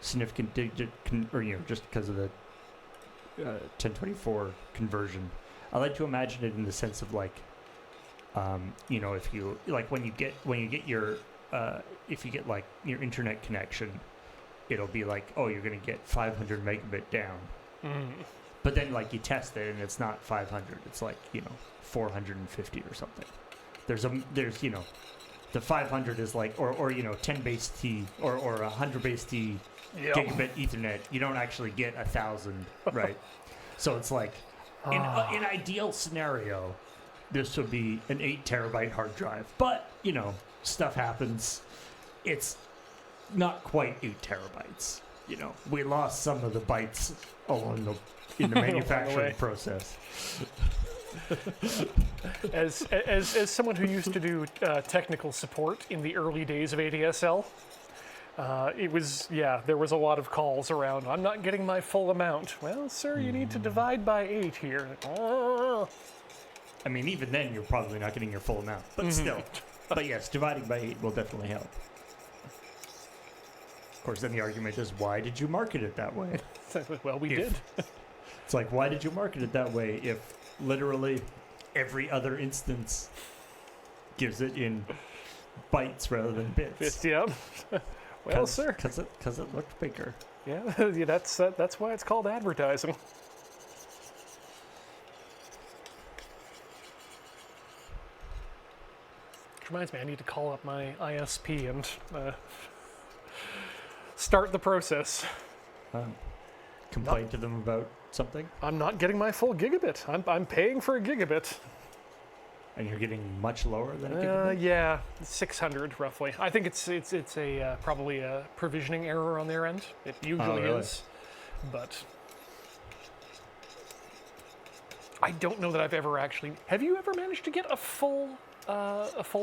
significant digit, or just because of the 1024 conversion. I like to imagine it in the sense of like, if you like when you get your if you get like your internet connection, it'll be like, oh, you're gonna get 500 megabit down. But then like you test it and it's not 500. It's like 450 or something. There's the 500 is like or 10 base T or 100 base T gigabit Ethernet. You don't actually get 1,000, right? So it's like in ideal scenario, this would be an 8 terabyte hard drive. But stuff happens. It's not quite 8 terabytes. We lost some of the bytes in the manufacturing process. As someone who used to do technical support in the early days of ADSL, there was a lot of calls around, I'm not getting my full amount. Well, sir, you need to divide by 8 here. I mean, even then, you're probably not getting your full amount, but still. But yes, dividing by 8 will definitely help. Of course, then the argument is, why did you market it that way? Well, we did. It's like, why did you market it that way if literally every other instance gives it in bytes rather than bits? Yeah. Well, sir. Because it looked bigger. Yeah, that's why it's called advertising. Which reminds me, I need to call up my ISP and start the process. Complain to them about something? I'm not getting my full gigabit. I'm paying for a gigabit. And you're getting much lower than a gigabit? Yeah, 600 roughly. I think it's probably a provisioning error on their end. It usually is, but I don't know that I've ever actually. Have you ever managed to get a full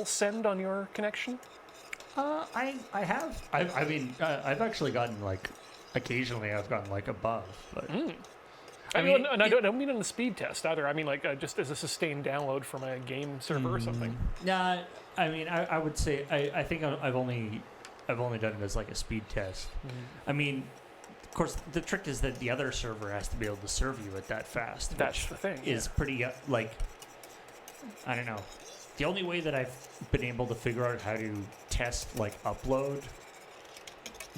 send on your connection? I have. I've actually gotten like. Occasionally, I've gotten like above, but I don't mean on the speed test either. I mean like just as a sustained download from a game server or something. Nah, I mean I would say I think I've only done it as like a speed test. I mean, of course, the trick is that the other server has to be able to serve you at that fast. That's the thing. Is pretty like I don't know. The only way that I've been able to figure out how to test like upload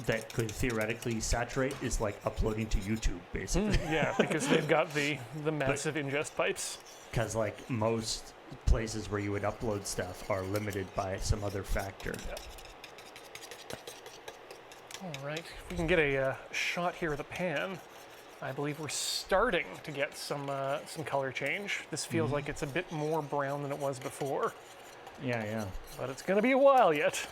that could theoretically saturate is like uploading to YouTube, basically. Yeah, because they've got the massive ingest pipes. Because like most places where you would upload stuff are limited by some other factor. Yeah. All right, if we can get a shot here of the pan, I believe we're starting to get some color change. This feels like it's a bit more brown than it was before. Yeah. But it's going to be a while yet.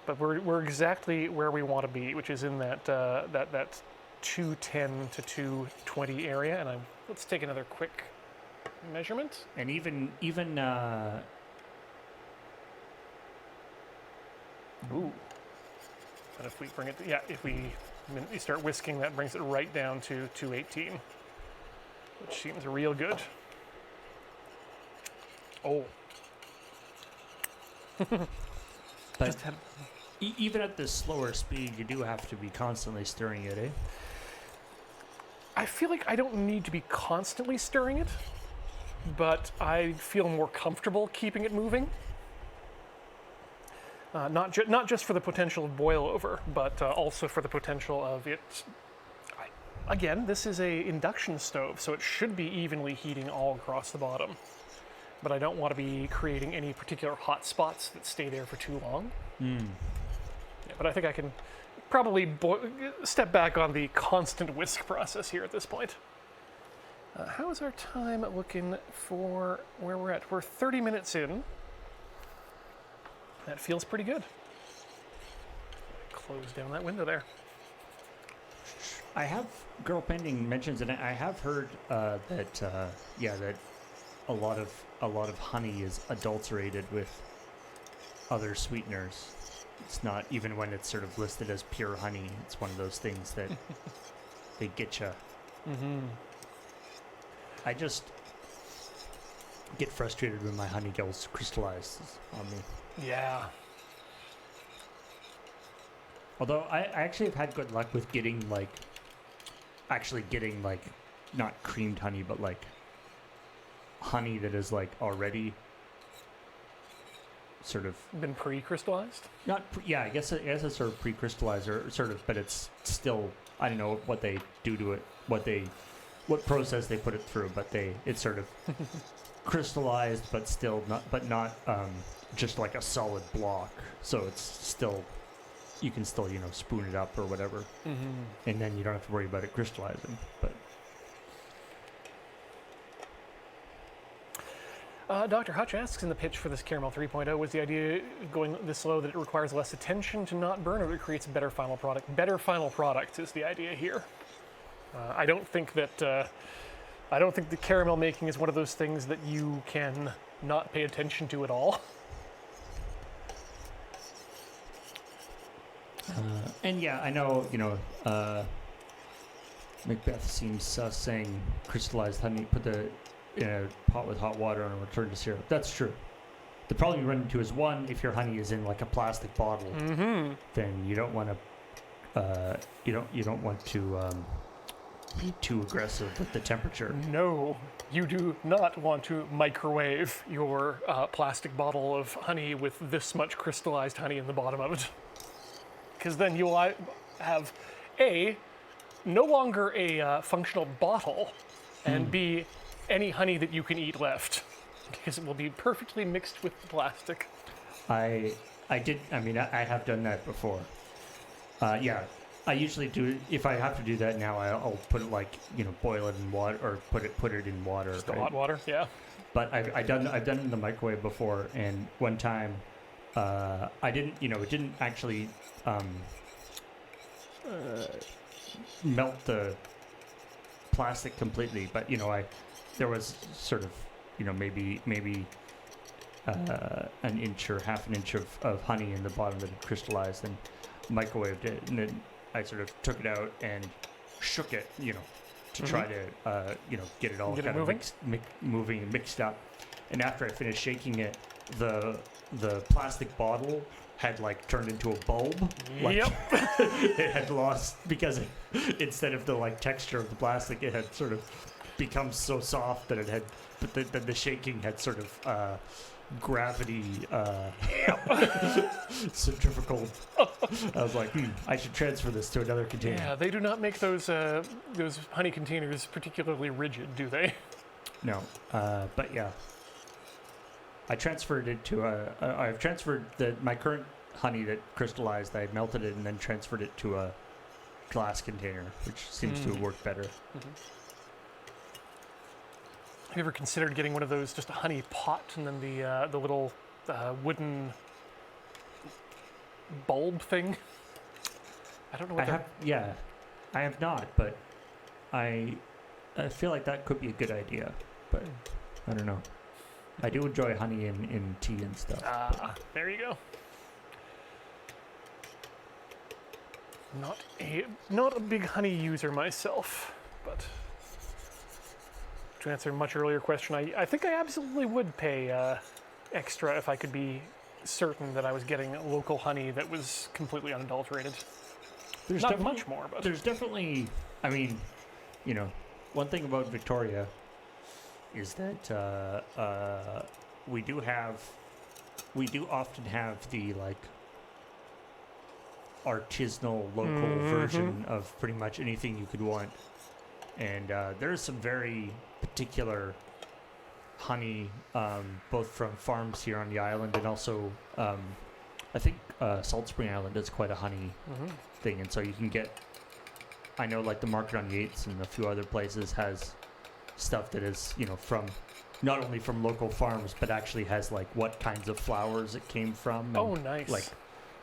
But we're exactly where we want to be, which is in that 210 to 220 area. And let's take another quick measurement. And even ooh. But if we bring it, if we start whisking, that brings it right down to 218, which seems real good. Oh. But even at this slower speed, you do have to be constantly stirring it, eh? I feel like I don't need to be constantly stirring it, but I feel more comfortable keeping it moving. Not just for the potential of boil over, but also for the potential of it. Again, this is a induction stove, so it should be evenly heating all across the bottom. But I don't want to be creating any particular hot spots that stay there for too long. Yeah, but I think I can probably step back on the constant whisk process here at this point. How is our time looking for where we're at? We're 30 minutes in. That feels pretty good. Close down that window there. I have Girl Painting mentions, and I have heard that that a lot of honey is adulterated with other sweeteners. It's not even when it's sort of listed as pure honey. It's one of those things that they get you. Mm-hmm. I just get frustrated when my honey gels crystallizes on me. Yeah. Although I actually have had good luck with getting not creamed honey, but like honey that is like already sort of Been pre-crystallized? I guess it's sort of pre-crystallized or sort of, but it's still, I don't know what they do to it, what process they put it through, but it's sort of crystallized, but still not just like a solid block. So it's still, you can still spoon it up or whatever, and then you don't have to worry about it crystallizing. But Dr. Hutch asks in the pitch for this Caramel 3.0, was the idea going this slow that it requires less attention to not burn, or it creates a better final product? Better final product is the idea here. I don't think the caramel making is one of those things that you can not pay attention to at all. and yeah, I know Macbeth seems sus saying crystallized honey, put the in a pot with hot water and return to syrup. That's true. The problem you run into is, one, if your honey is in like a plastic bottle, then you don't want to you don't want to be too aggressive with the temperature. No, you do not want to microwave your plastic bottle of honey with this much crystallized honey in the bottom of it, because then you'll have no longer a functional bottle, and B, any honey that you can eat left, because it will be perfectly mixed with the plastic. I have done that before. I usually do. If I have to do that now, I'll put it boil it in water, or put it in water. Just hot water, yeah. But I've done it in the microwave before, and one time, I didn't. It didn't actually melt the plastic completely, but there was sort of maybe an inch or half an inch of honey in the bottom that had crystallized, and microwaved it, and then I sort of took it out and shook it, to try to get it all Get it kind of moving? moving and mixed up. And after I finished shaking it, the plastic bottle had turned into a bulb. Yep. It had lost, because instead of the texture of the plastic, it had sort of become so soft that it had, but the shaking had sort of gravity centrifugal. I was like, I should transfer this to another container. Yeah, they do not make those honey containers particularly rigid, do they? No, but yeah, I transferred it to I've transferred my current honey that crystallized. I melted it and then transferred it to a glass container, which seems to have worked better. Have you ever considered getting one of those, just a honey pot, and then the little wooden bulb thing? I don't know what I have not, but I feel like that could be a good idea, but I don't know. I do enjoy honey in tea and stuff. There you go. Not a big honey user myself, but to answer a much earlier question, I think I absolutely would pay extra if I could be certain that I was getting local honey that was completely unadulterated. There's not much more, but there's definitely, one thing about Victoria is that we do often have the artisanal local version of pretty much anything you could want, and there's some very particular honey, both from farms here on the island, and also I think Salt Spring Island is quite a honey thing, and so you can get, I know the market on Yates and a few other places has stuff that is from not only from local farms, but actually has what kinds of flowers it came from. And, oh, nice.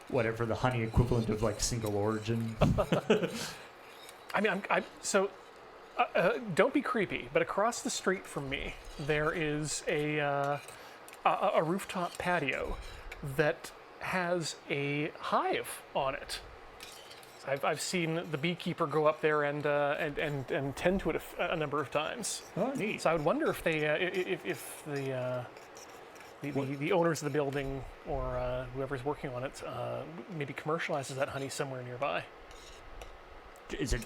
whatever the honey equivalent of single origin. I mean, don't be creepy, but across the street from me, there is a rooftop patio that has a hive on it. I've seen the beekeeper go up there and tend to it a number of times. Oh, neat. So I would wonder if they, if the owners of the building or whoever's working on it maybe commercializes that honey somewhere nearby. Is it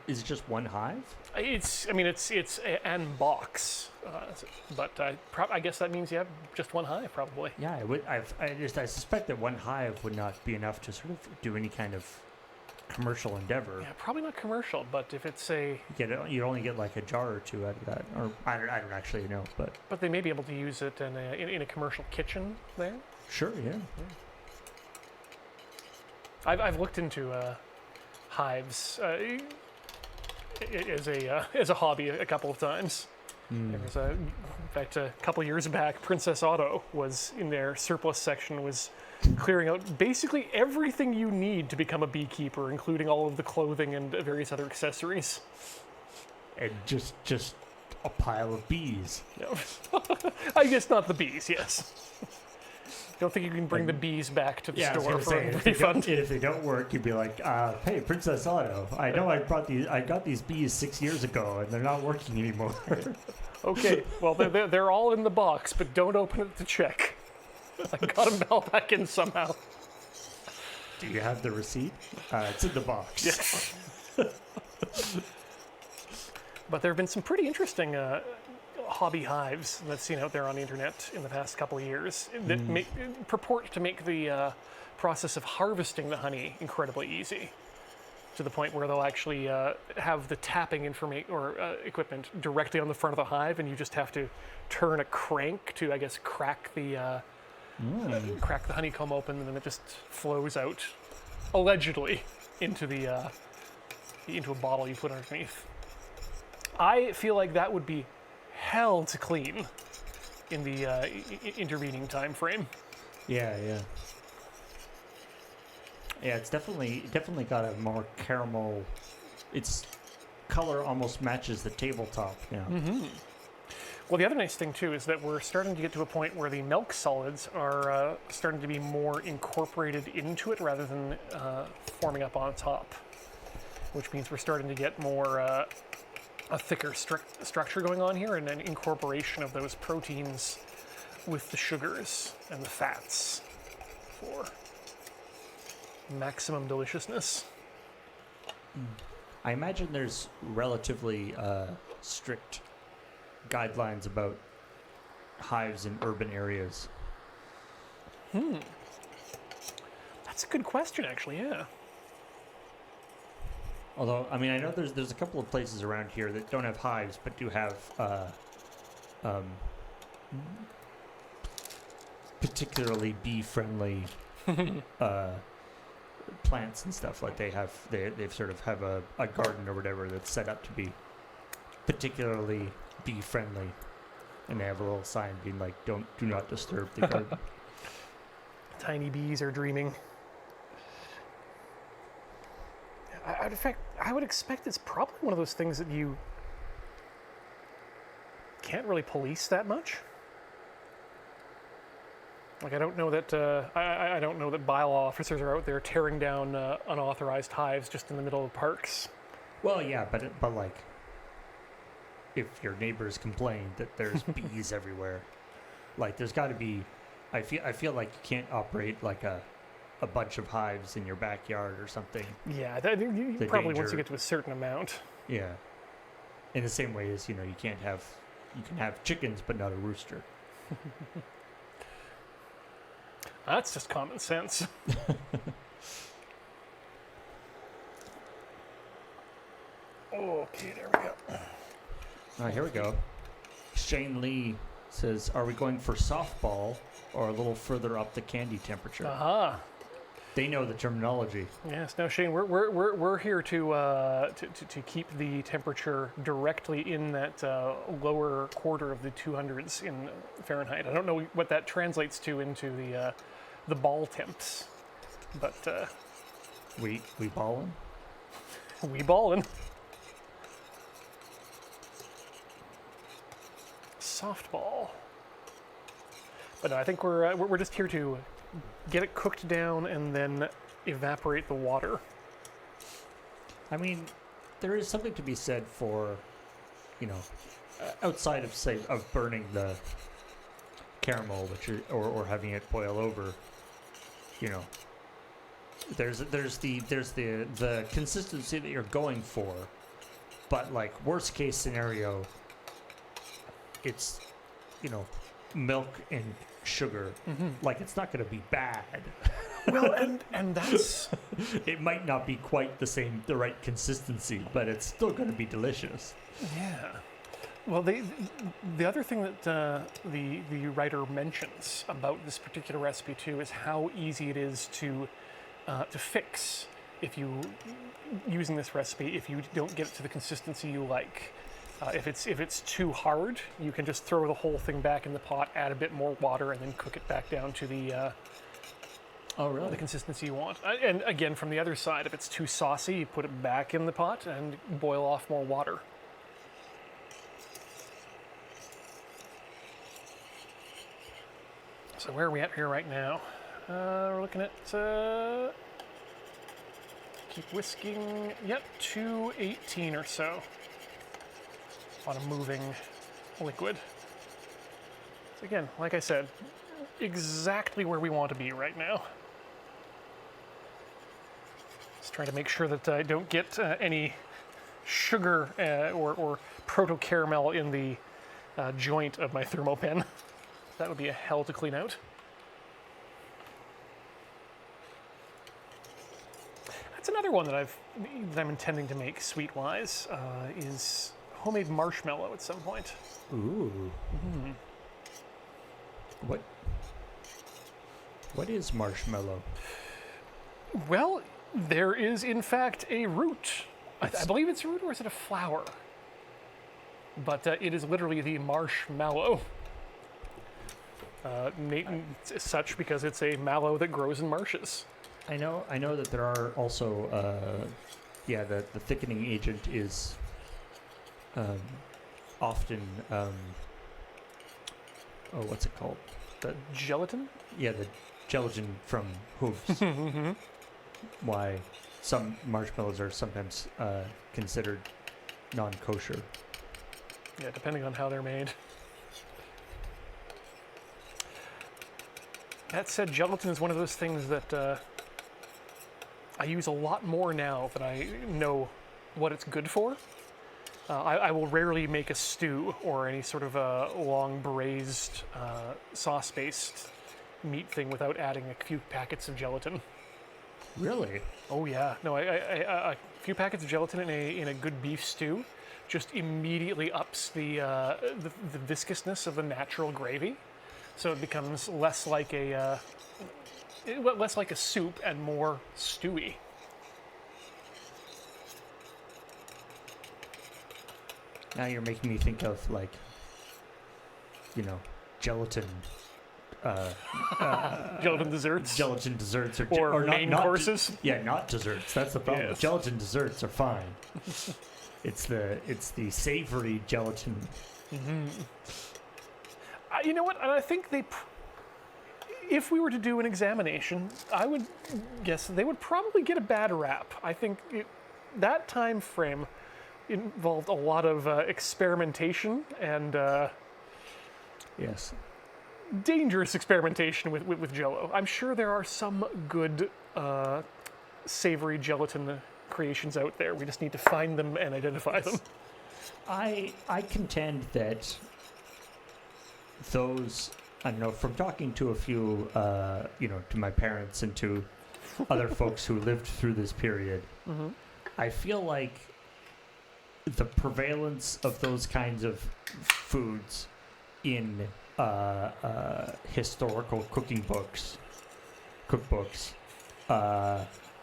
is it just one hive? It's an box, but I guess that means you have just one hive probably. Yeah, I suspect that one hive would not be enough to sort of do any kind of commercial endeavor. Yeah, probably not commercial, but if it's You only get like a jar or two out of that, or I don't actually know, but they may be able to use it in a commercial kitchen there. sure, yeah. I've looked into hives as a hobby a couple of times. There was in fact, a couple of years back, Princess Auto was in their surplus section, was clearing out basically everything you need to become a beekeeper, including all of the clothing and various other accessories. And just a pile of bees. No. I guess not the bees, yes. Don't think you can bring the bees back to the store for a refund. If they don't work, you'd be like, "Hey, Princess Auto, I know I got these bees 6 years ago, and they're not working anymore." Okay, well they're all in the box, but don't open it to check. I got them all back in somehow. Do you have the receipt? It's in the box. Yes. But there have been some pretty interesting hobby hives that I've seen out there on the internet in the past couple of years that purport to make the process of harvesting the honey incredibly easy, to the point where they'll actually have the tapping equipment directly on the front of the hive, and you just have to turn a crank to, I guess, crack the honeycomb open, and then it just flows out, allegedly, into a bottle you put underneath. I feel like that would be hell to clean in the intervening time frame. Yeah. Yeah, it's definitely got a more caramel. Its color almost matches the tabletop. Yeah. Mm-hmm. Well, the other nice thing too is that we're starting to get to a point where the milk solids are starting to be more incorporated into it rather than forming up on top, which means we're starting to get more a thicker structure going on here, and an incorporation of those proteins with the sugars and the fats for maximum deliciousness. I imagine there's relatively strict guidelines about hives in urban areas. That's a good question, actually. Yeah. Although, I mean, I know there's a couple of places around here that don't have hives, but do have particularly bee-friendly plants and stuff. Like they've sort of have a garden or whatever that's set up to be particularly bee-friendly, and they have a little sign being like, do not disturb the garden." Tiny bees are dreaming. In fact, I would expect it's probably one of those things that you can't really police that much. Like, I don't know that I don't know that bylaw officers are out there tearing down unauthorized hives just in the middle of parks. Well, yeah, but like, if your neighbors complain that there's bees everywhere, like, there's got to be. I feel like you can't operate like a bunch of hives in your backyard or something. Yeah, probably once you get to a certain amount. Yeah. In the same way as, you can have chickens but not a rooster. That's just common sense. Okay, there we go. All right, here we go. Shane Lee says, "Are we going for softball or a little further up the candy temperature?" Aha. They know the terminology. Yes. No, Shane, we're here to keep the temperature directly in that lower quarter of the 200s in Fahrenheit. I don't know what that translates to into the ball temps, but we ballin'? we ballin'. softball. But no, I think we're just here to get it cooked down and then evaporate the water. I mean, there is something to be said for, outside of say of burning the caramel, or having it boil over. There's the consistency that you're going for, but like worst case scenario, it's milk and sugar. Like it's not going to be bad. Well, and that's It might not be quite the right consistency, but it's still going to be delicious. yeah. Well, the other thing that the writer mentions about this particular recipe too is how easy it is to fix if you using this recipe if you don't get it to the consistency you like. If it's too hard, you can just throw the whole thing back in the pot, add a bit more water, and then cook it back down to the the consistency you want. And again, from the other side, if it's too saucy, you put it back in the pot and boil off more water. So where are we at here right now? We're looking at, keep whisking, yep, 218 or so on a moving liquid. So again, like I said, exactly where we want to be right now. Just trying to make sure that I don't get any sugar or proto-caramel in the joint of my thermopen. That would be a hell to clean out. That's another one that I'm intending to make sweet-wise is homemade marshmallow at some point. Ooh. What is marshmallow? Well, there is in fact a root. I believe it's a root, or is it a flower? But it is literally the marshmallow. Named such because it's a mallow that grows in marshes. I know that there are also, the thickening agent is often, what's it called? The gelatin? Yeah, the gelatin from hooves. Why some marshmallows are sometimes considered non-kosher. Yeah, depending on how they're made. That said, gelatin is one of those things that I use a lot more now that I know what it's good for. I will rarely make a stew or any sort of a long braised sauce-based meat thing without adding a few packets of gelatin. Really? Oh yeah, no, a few packets of gelatin in a good beef stew just immediately ups the viscousness of the natural gravy. So it becomes less like a soup and more stewy. Now you're making me think of gelatin. Gelatin desserts. Gelatin desserts Or main courses. Not desserts. That's the problem. Yes. Gelatin desserts are fine. It's the savory gelatin. You know what? And I think if we were to do an examination, I would guess they would probably get a bad rap. I think that time frame involved a lot of experimentation and Yes. dangerous experimentation with Jell-O. I'm sure there are some good savory gelatin creations out there. We just need to find them and identify them. I contend that those, I don't know, from talking to a few, to my parents and to other folks who lived through this period, I feel like the prevalence of those kinds of foods in historical cookbooks,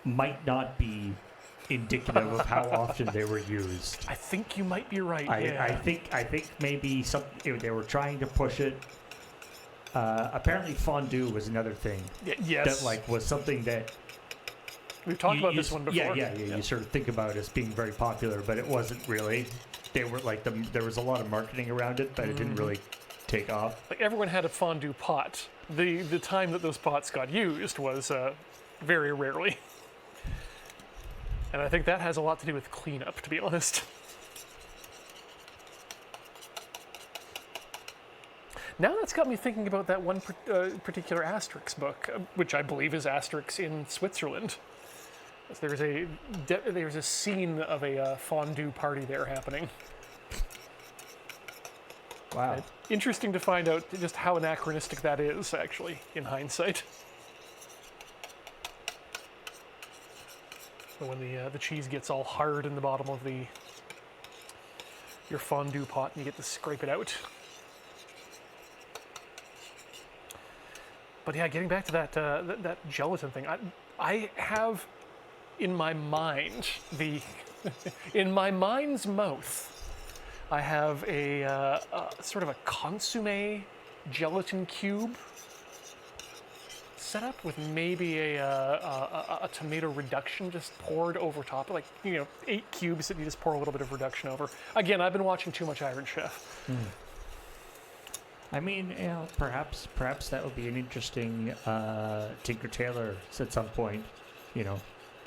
might not be indicative of how often they were used. I think you might be right. I think maybe they were trying to push it. Apparently, fondue was another thing. Yes. That was something that we've talked about this one before. Yeah. You sort of think about it as being very popular, but it wasn't really. They were there was a lot of marketing around it, but it didn't really take off. Like everyone had a fondue pot. The time that those pots got used was very rarely. And I think that has a lot to do with cleanup, to be honest. Now that's got me thinking about that one particular Asterix book, which I believe is Asterix in Switzerland. There's a scene of a fondue party there happening. Wow. Interesting to find out just how anachronistic that is, actually, in hindsight. When the cheese gets all hard in the bottom of your fondue pot and you get to scrape it out. But yeah, getting back to that gelatin thing, I have in my mind in my mind's mouth, I have a sort of a consommé gelatin cube set up with maybe a tomato reduction just poured over top, like 8 cubes that you just pour a little bit of reduction over. Again, I've been watching too much Iron Chef. I mean, perhaps that would be an interesting Tinker Tailor at some point.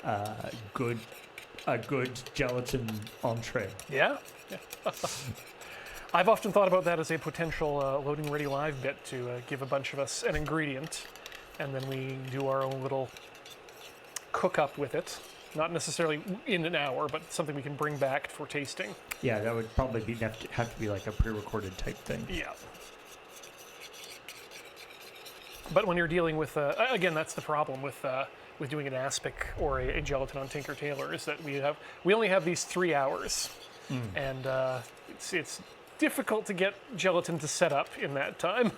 A good gelatin entree. Yeah. I've often thought about that as a potential loading ready live bit to give a bunch of us an ingredient, and then we do our own little cook up with it. Not necessarily in an hour, but something we can bring back for tasting. Yeah, that would probably have to be like a pre-recorded type thing. Yeah. But when you're dealing with, again, that's the problem with doing an aspic or a gelatin on Tinker Tailor, is that we only have these 3 hours, and it's difficult to get gelatin to set up in that time.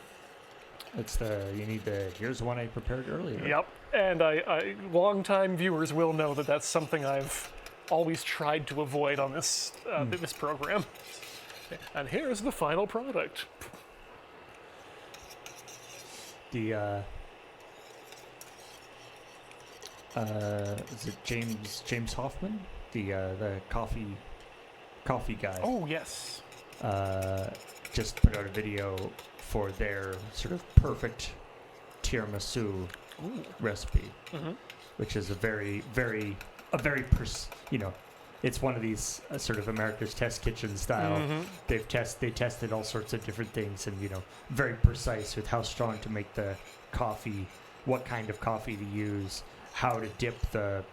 Here's one I prepared earlier. Yep, and long-time viewers will know that that's something I've always tried to avoid on this this program. And here's the final product. The is it James Hoffman, the coffee guy? Oh yes. Just put out a video for their sort of perfect tiramisu recipe, which is it's one of these sort of America's Test Kitchen style. They tested all sorts of different things, and very precise with how strong to make the coffee, what kind of coffee to use, how to dip the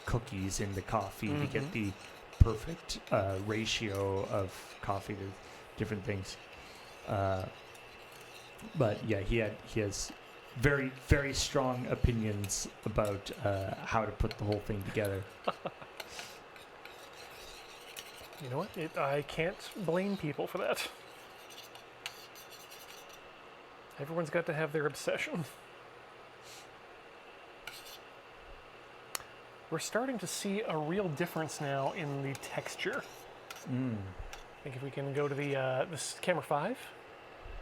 cookies in the coffee to get the perfect ratio of coffee to different things. But yeah, he has very, very strong opinions about how to put the whole thing together. You know what? I can't blame people for that. Everyone's got to have their obsession. We're starting to see a real difference now in the texture. I think if we can go to this camera 5,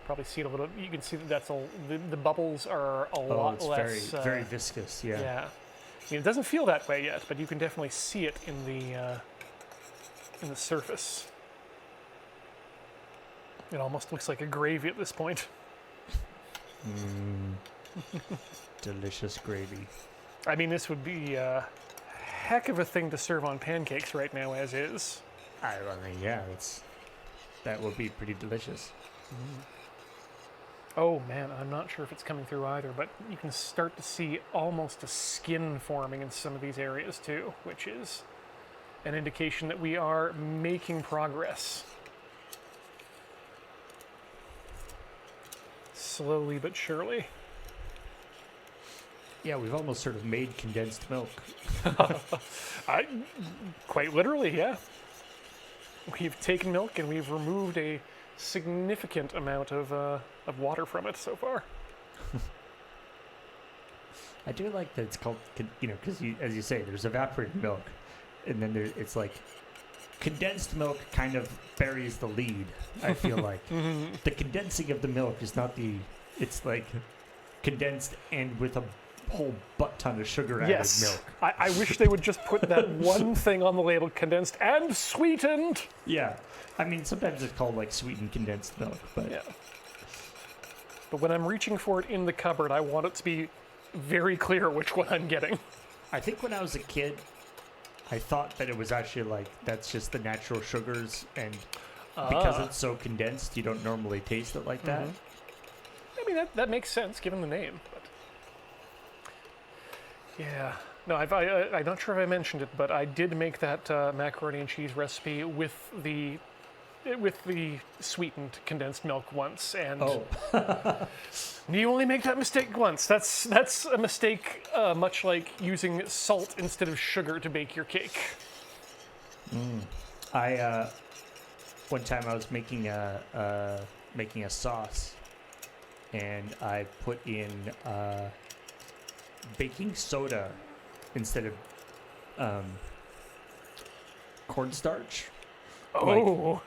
probably see it a little. You can see that the bubbles are a lot less. Very viscous. Yeah. Yeah. I mean, it doesn't feel that way yet, but you can definitely see it in the surface. It almost looks like a gravy at this point. Delicious gravy. I mean, this would be a heck of a thing to serve on pancakes right now, as is. I mean, yeah, that would be pretty delicious. Oh man, I'm not sure if it's coming through either, but you can start to see almost a skin forming in some of these areas too, which is an indication that we are making progress. Slowly but surely. Yeah, we've almost sort of made condensed milk. Quite literally, yeah. We've taken milk and we've removed a significant amount of water from it so far. I do like that it's called, because as you say, there's evaporated milk, and then it's like condensed milk kind of buries the lead. I feel like the condensing of the milk is not it's like condensed and with a whole butt ton of sugar added milk. I wish they would just put that one thing on the label: condensed and sweetened. Yeah, I mean, sometimes it's called like sweetened condensed milk, but Yeah. But when I'm reaching for it in the cupboard, I want it to be very clear which one I'm getting. I think when I was a kid, I thought that it was actually like that's just the natural sugars, and because it's so condensed, you don't normally taste it like that. I mean, that makes sense given the name. But yeah. No, I'm not sure if I mentioned it, but I did make that macaroni and cheese recipe with the sweetened condensed milk once, and you only make that mistake once. That's a mistake, much like using salt instead of sugar to bake your cake. I one time I was making a sauce, and I put in baking soda instead of cornstarch. Oh.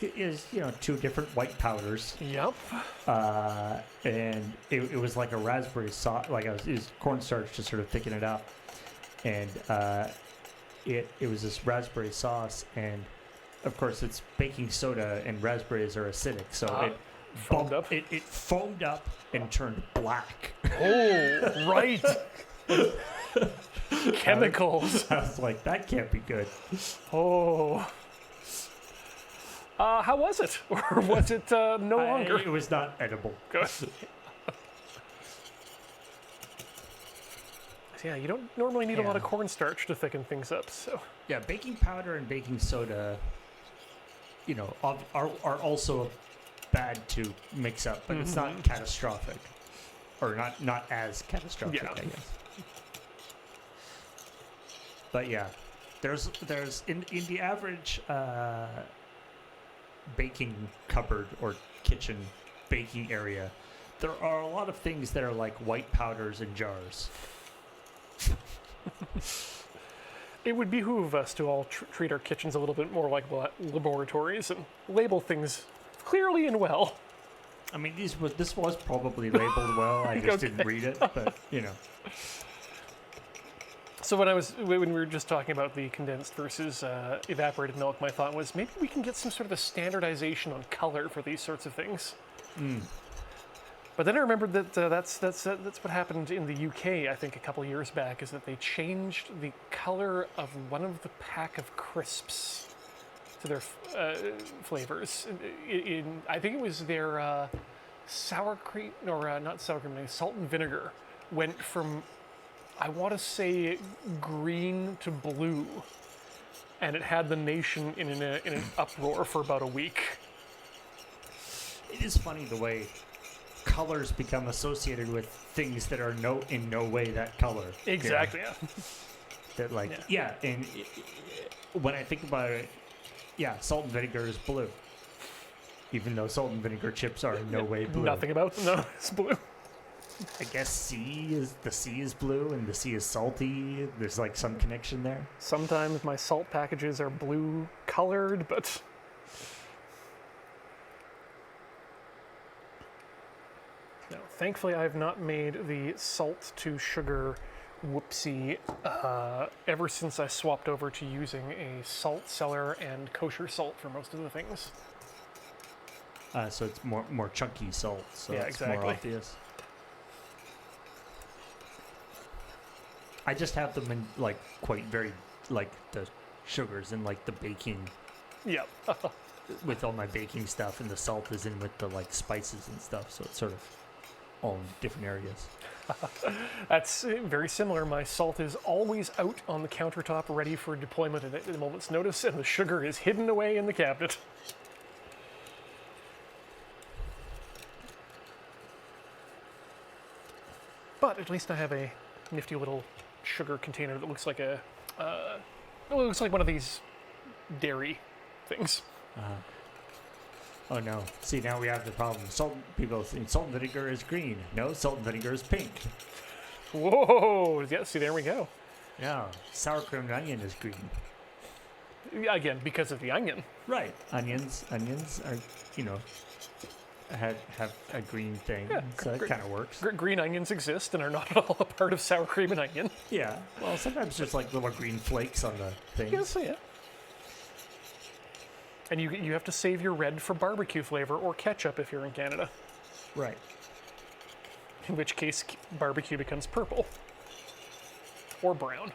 Is two different white powders, Yep. and it was like a raspberry sauce, like it was cornstarch to sort of thicken it up, and it was this raspberry sauce, and of course it's baking soda and raspberries are acidic, so it foamed up. It foamed up and turned black. Oh, right. Chemicals. I was like, that can't be good. Oh. How was it? Or was it no longer? It was not edible. Good. Yeah, you don't normally need a lot of cornstarch to thicken things up, so. Yeah, baking powder and baking soda, are also bad to mix up, but it's not catastrophic, or not as catastrophic, I guess. But yeah, there's in the average baking cupboard or kitchen baking area, there are a lot of things that are like white powders in jars. It would behoove us to all treat our kitchens a little bit more like laboratories and label things clearly and well. I mean, this was probably labeled well. I just didn't read it, but So when we were just talking about the condensed versus evaporated milk, my thought was maybe we can get some sort of a standardization on color for these sorts of things. But then I remembered that that's what happened in the UK, I think, a couple years back, is that they changed the color of one of the pack of crisps to their flavors. I think it was their sour cream, or not sour cream, salt and vinegar went from, I want to say, green to blue, and it had the nation in an uproar for about a week. It is funny the way colors become associated with things that are in no way that color. Exactly. Yeah. That and when I think about it, salt and vinegar is blue, even though salt and vinegar chips are in no way blue. Nothing about them. No, it's blue. I guess the sea is blue and the sea is salty. There's like some connection there. Sometimes my salt packages are blue colored, but no, thankfully I have not made the salt to sugar whoopsie ever since I swapped over to using a salt cellar and kosher salt for most of the things. So it's more chunky salt, so yeah, it's exactly. more obvious. I just have them in like quite very like the sugars and like the baking. Yeah. With all my baking stuff, and the salt is in with the like spices and stuff, so it's sort of all in different areas. That's very similar. My salt is always out on the countertop, ready for deployment at a moment's notice, and the sugar is hidden away in the cabinet. But at least I have a nifty little sugar container that looks like it looks like one of these dairy things. Oh no! See, now we have the problem. People think salt and vinegar is green. No, salt and vinegar is pink. Whoa! Yeah, see, there we go. Yeah, sour cream and onion is green. Again, because of the onion. Right. Onions are, have a green thing, Yeah, so it kind of works. Green onions exist and are not at all a part of sour cream and onion. Yeah. Well, sometimes there's like little green flakes on the thing. Yes, yeah. And you have to save your red for barbecue flavor or ketchup if you're in Canada. Right. In which case, barbecue becomes purple. Or brown.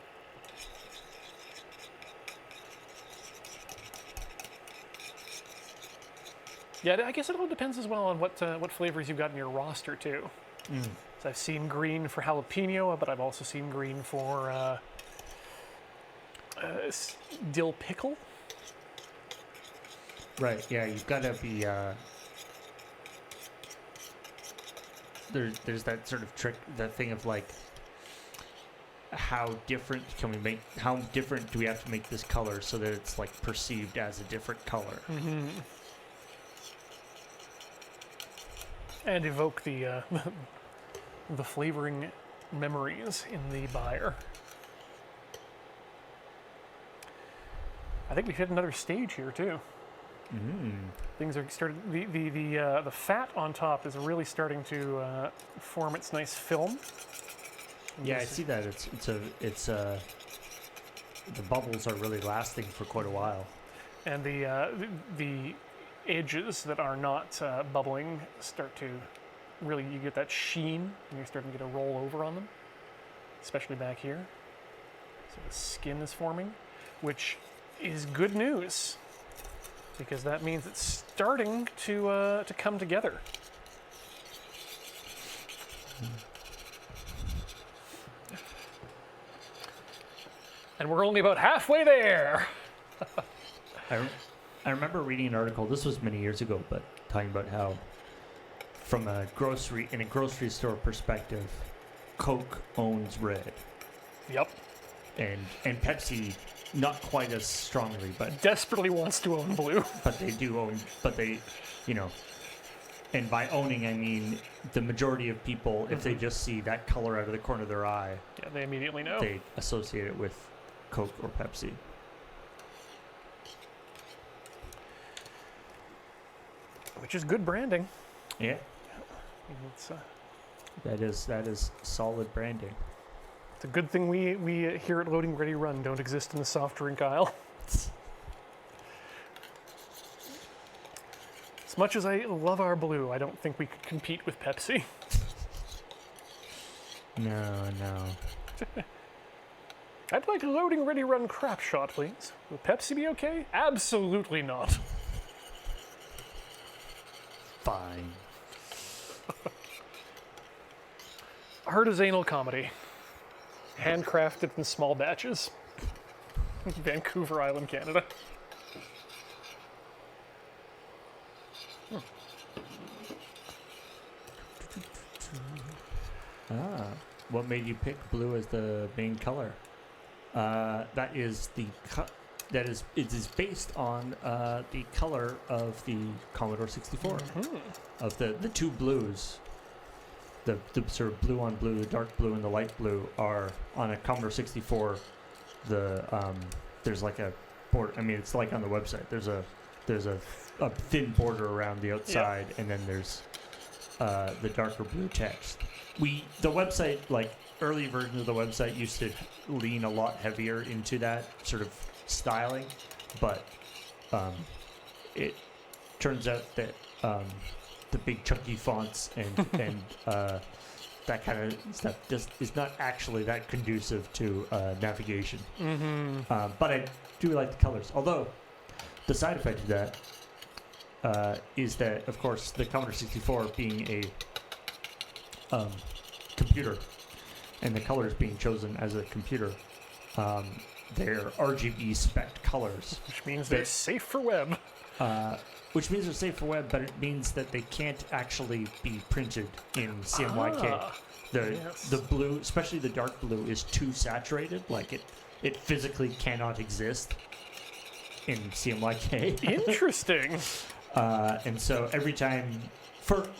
Yeah, I guess it all depends as well on what flavors you've got in your roster, too. So I've seen green for jalapeno, but I've also seen green for dill pickle. Right. Yeah, you've got to be. There's that sort of trick, that thing of like, how different can we make? How different do we have to make this color so that it's like perceived as a different color? Mm-hmm. And evoke the the flavoring memories in the buyer. I think we've hit another stage here too. Things are starting. The fat on top is really starting to form its nice film. Yeah, I see that. It's the bubbles are really lasting for quite a while. And the edges that are not bubbling start to really, you get that sheen, and you're starting to get a roll over on them, especially back here. So the skin is forming, which is good news, because that means it's starting to come together. And we're only about halfway there. I remember reading an article, this was many years ago, but talking about how from a grocery store perspective, Coke owns red. Yep. And Pepsi not quite as strongly, but Desperately wants to own blue. but they do own, but they, you know, and by owning I mean the majority of people, if they just see that color out of the corner of their eye, Yeah, they immediately know. they associate it with Coke or Pepsi. Which is good branding. Yeah, It's, that is solid branding. it's a good thing we here at Loading Ready Run don't exist in the soft drink aisle. As much as I love our blue, I don't think we could compete with Pepsi. No. I'd like a Loading Ready Run crap shot, please. Will Pepsi be okay? Absolutely not. Fine. Artisanal comedy. Handcrafted in small batches. Vancouver Island, Canada. What made you pick blue as the main color? That is it is based on the color of the Commodore 64. Of the two blues, the sort of blue on blue, the dark blue and the light blue are on a Commodore 64. There's like a border. I mean, it's like on the website. There's a thin border around the outside, and then there's the darker blue text. The website, like early versions of the website, used to lean a lot heavier into that sort of styling, but it turns out that the big chunky fonts and that kind of stuff just is not actually that conducive to navigation. But I do like the colors. Although the side effect of that is that, of course, the Commodore 64 being a computer, and the colors being chosen as a computer, they're RGB spec colors, Which means they're safe for web. which means they're safe for web, but it means that they can't actually be printed in CMYK. The blue, especially the dark blue, is too saturated. Like it physically cannot exist in CMYK. Interesting. And so every time,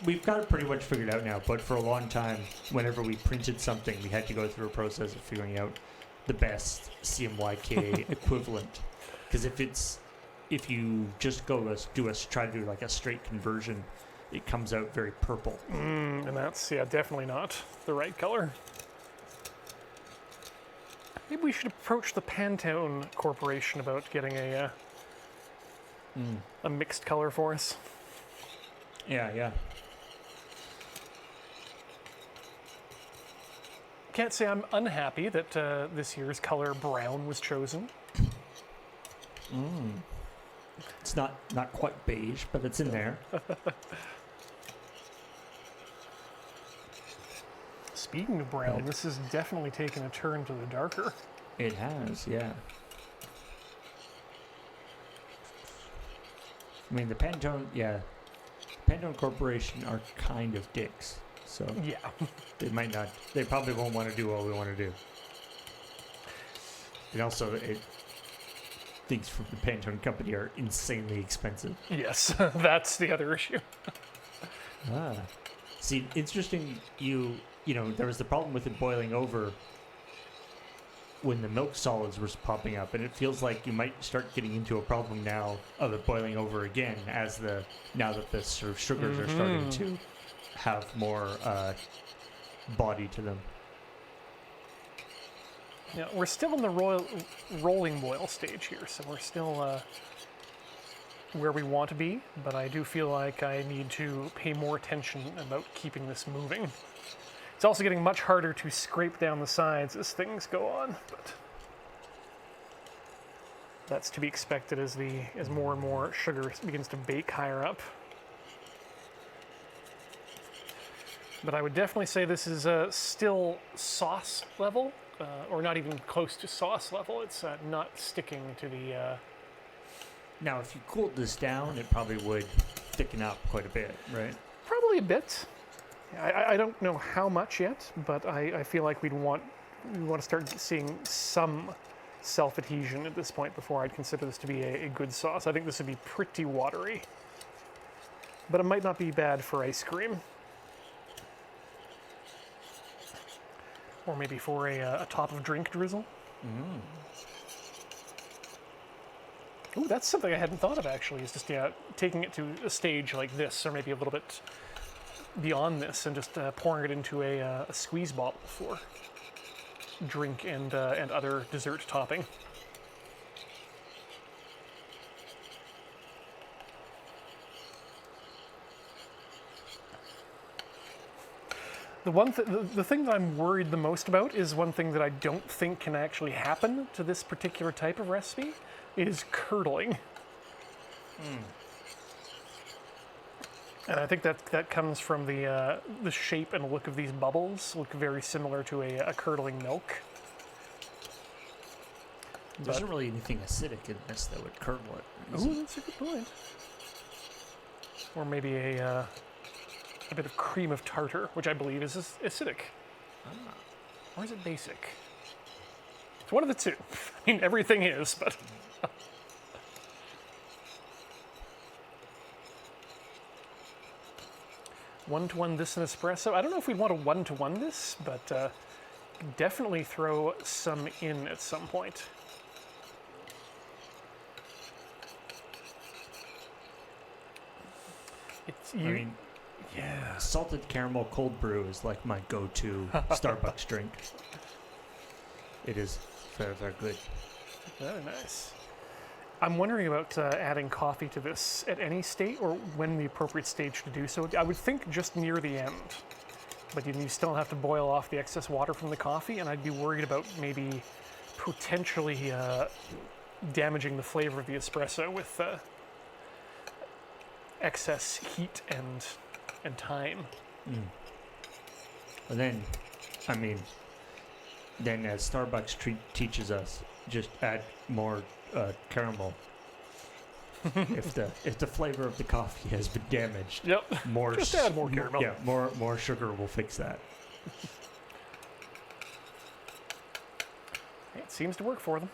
we've got it pretty much figured out now, but for a long time, whenever we printed something, we had to go through a process of figuring out the best CMYK equivalent. Because if you just try to do like a straight conversion, it comes out very purple. And that's, definitely not the right color. Maybe we should approach the Pantone Corporation about getting a a mixed color for us. Yeah, yeah. Can't say I'm unhappy that this year's color brown was chosen. It's not quite beige, but it's in there. Speaking of brown, this has definitely taken a turn to the darker. It has, yeah. I mean, the Pantone Corporation are kind of dicks, so Yeah. they probably won't want to do what we want to do. And also, things from the Pantone company are insanely expensive. Yes, that's the other issue. See, interesting, you know, there was the problem with it boiling over when the milk solids was popping up, and it feels like you might start getting into a problem now of it boiling over again now that the sort of sugars are starting to have more body to them. Yeah, we're still in the rolling boil stage here, so we're still where we want to be, but I do feel like I need to pay more attention about keeping this moving. It's also getting much harder to scrape down the sides as things go on, but that's to be expected as more and more sugar begins to bake higher up. But I would definitely say this is still sauce level, or not even close to sauce level. It's not sticking to the... Now, if you cooled this down, it probably would thicken up quite a bit, right? Probably a bit. I don't know how much yet, but I feel like we want to start seeing some self-adhesion at this point before I'd consider this to be a good sauce. I think this would be pretty watery, but it might not be bad for ice cream. Or maybe for a top of drink drizzle. Ooh, that's something I hadn't thought of actually, is just taking it to a stage like this, or maybe a little bit beyond this, and just pouring it into a squeeze bottle for drink and other dessert topping. The thing that I'm worried the most about is one thing that I don't think can actually happen to this particular type of recipe, is curdling. And I think that comes from the shape and look of these bubbles. Look very similar to a curdling milk. There isn't really anything acidic in this that would curdle it. Ooh, that's a good point. Or maybe a bit of cream of tartar, which I believe is acidic. Or is it basic? It's one of the two. I mean, everything is, but... One-to-one this in espresso. I don't know if we'd want to one-to-one this, but definitely throw some in at some point. I mean, yeah. Salted caramel cold brew is like my go-to Starbucks drink. It is very, very good. Very nice. I'm wondering about adding coffee to this at any state, or when the appropriate stage to do so. I would think just near the end, but you still have to boil off the excess water from the coffee, and I'd be worried about maybe potentially damaging the flavor of the espresso with excess heat and time. And then, I mean, then as Starbucks teaches us, just add more caramel. if the flavor of the coffee has been damaged, just add more caramel. Yeah, more sugar will fix that. It seems to work for them.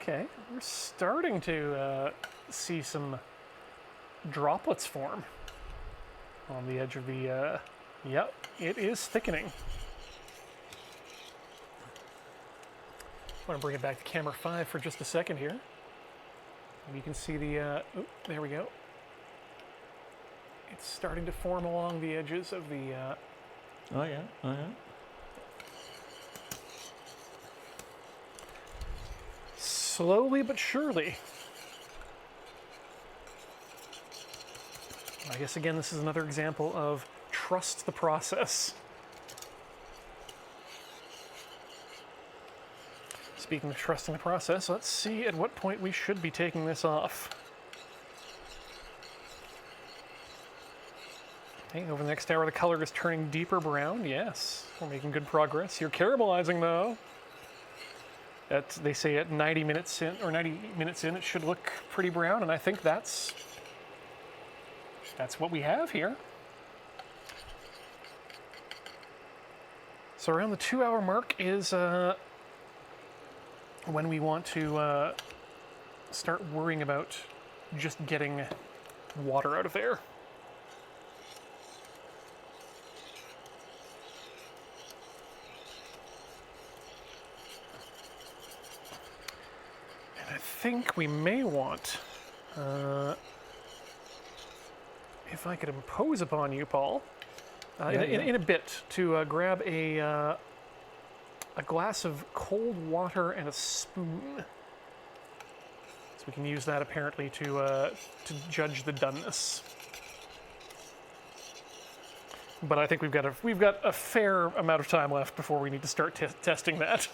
Okay, we're starting to see some droplets form on the edge of the. Yep, it is thickening. I want to bring it back to camera 5 for just a second here. And you can see the, oh, there we go. It's starting to form along the edges of the... Oh yeah. Slowly but surely. I guess, again, this is another example of trust the process. Speaking of trusting the process, let's see at what point we should be taking this off. Okay, over the next hour, the color is turning deeper brown. Yes, we're making good progress. You're caramelizing, though. They say at 90 minutes in, it should look pretty brown, and I think that's what we have here. So around the 2-hour mark is when we want to start worrying about just getting water out of there. And I think we may want, if I could impose upon you, Paul, in a bit, to grab a glass of cold water and a spoon. So we can use that apparently to judge the doneness. But I think we've got a fair amount of time left before we need to start testing that.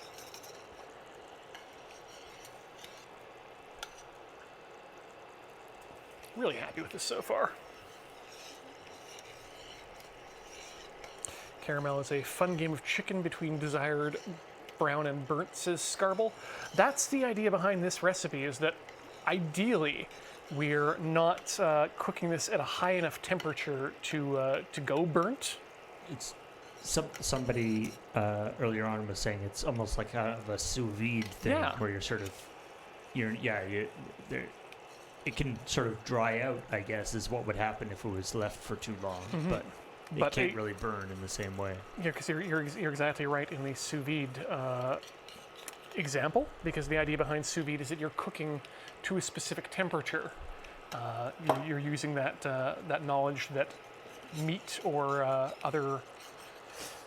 Really happy with this so far. Caramel is a fun game of chicken between desired brown and burnt, says Scarble. That's the idea behind this recipe, is that ideally we're not cooking this at a high enough temperature to go burnt. It's somebody earlier on was saying it's almost like kind of a sous vide thing, where you're sort of, it can sort of dry out, I guess, is what would happen if it was left for too long, but it can't really burn in the same way. Yeah, because you're exactly right in the sous vide example, because the idea behind sous vide is that you're cooking to a specific temperature. You're using that knowledge that meat or other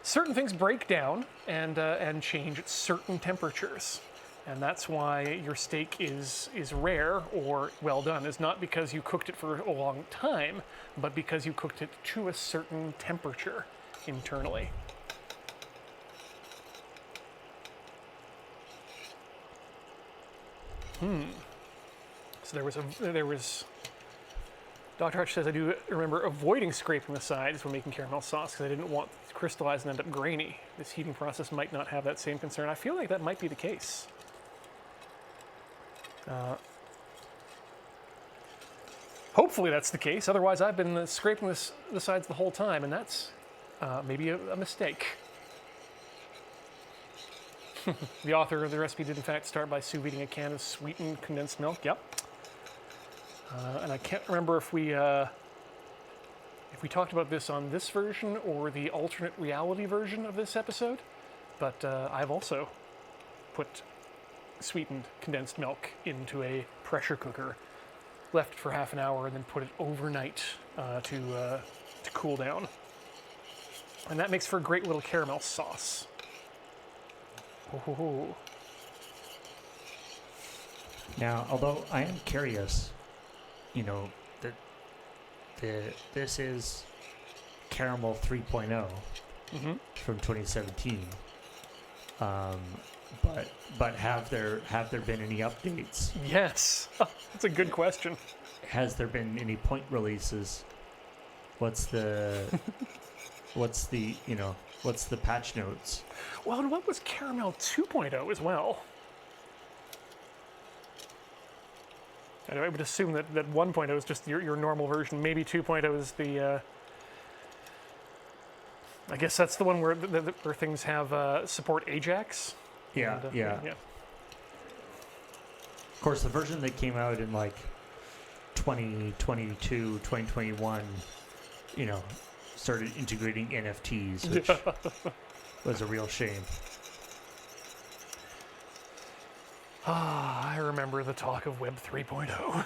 certain things break down and change at certain temperatures. And that's why your steak is rare or well done. Is not because you cooked it for a long time, but because you cooked it to a certain temperature internally. So there was. Dr. Hutch says, I do remember avoiding scraping the sides when making caramel sauce because I didn't want it to crystallize and end up grainy. This heating process might not have that same concern. I feel like that might be the case. Hopefully that's the case. Otherwise, I've been scraping the sides the whole time, and that's maybe a mistake. The author of the recipe did, in fact, start by sous videing a can of sweetened condensed milk. Yep. And I can't remember if we talked about this on this version or the alternate reality version of this episode, but I've also put sweetened condensed milk into a pressure cooker, left it for half an hour, and then put it overnight to cool down. And that makes for a great little caramel sauce. Oh. Now, although I am curious, this is Caramel 3.0 from 2017. But have there been any updates? Yes, that's a good question. Has there been any point releases? What's the patch notes? Well, and what was Caramel 2.0 as well? I would assume that 1.0 is just your normal version. Maybe 2.0 is the. I guess that's the one where things have support Ajax. Yeah. Of course, the version that came out in like 2022, 2021, started integrating NFTs, which was a real shame. I remember the talk of Web 3.0.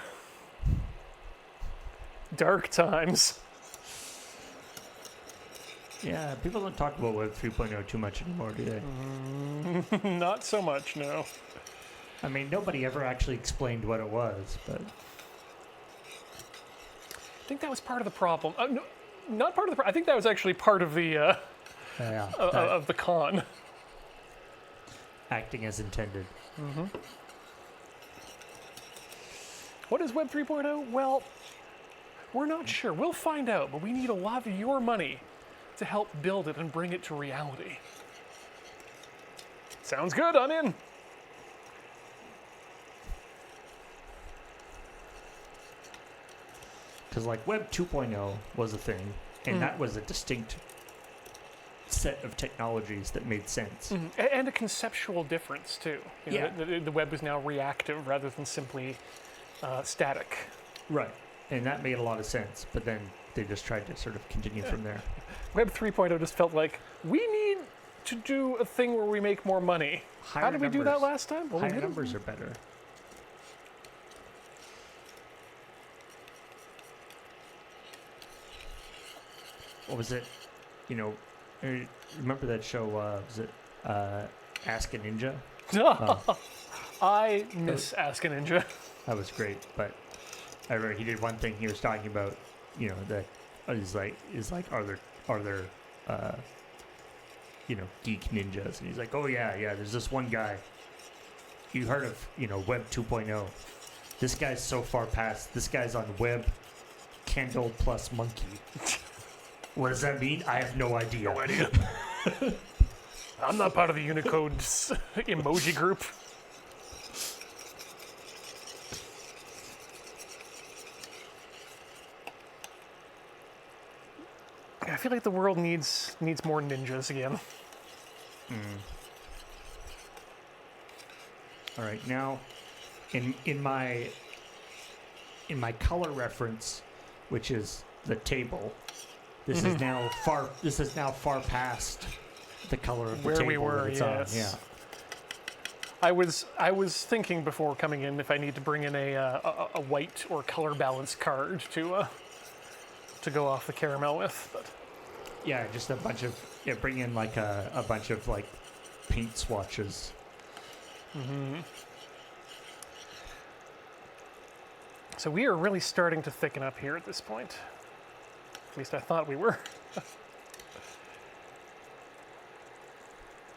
Dark times. Yeah, people don't talk about Web 3.0 too much anymore, do they? Not so much, no. I mean, nobody ever actually explained what it was, but... think that was part of the problem. No, not part of the. I think that was actually part of the Yeah, of the con. acting as intended. What is Web 3.0? Well, we're not sure. We'll find out, but we need a lot of your money to help build it and bring it to reality. Sounds good. I'm in. Because like Web 2.0 was a thing, and that was a distinct set of technologies that made sense. And a conceptual difference too. You know, the web is now reactive rather than simply static. Right. And that made a lot of sense, but then they just tried to sort of continue from there. Web 3.0 just felt like, we need to do a thing where we make more money. Higher How did we do that numbers. last time? Well, we Higher didn't. numbers are better. What was it? You know, remember that show, was it Ask a Ninja? I miss Ask a Ninja. That was great, but I remember he did one thing. He was talking about, you know, that is like, are there, you know, geek ninjas? And he's like, oh yeah, there's this one guy. You heard of, you know, Web 2.0? This guy's so far past. This guy's on Web Kendall plus Monkey. What does that mean? I have no idea. No idea. I'm not part of the Unicode emoji group. I feel like the world needs more ninjas again. All right, now, in my color reference, which is the table, this is now far past the color of the Where table we were, that it's yes. on. Yeah. I was thinking before coming in if I need to bring in a white or color balance card to go off the caramel with, but Yeah, just a bunch of bring in like a bunch of like paint swatches. So we are really starting to thicken up here at this point. At least I thought we were.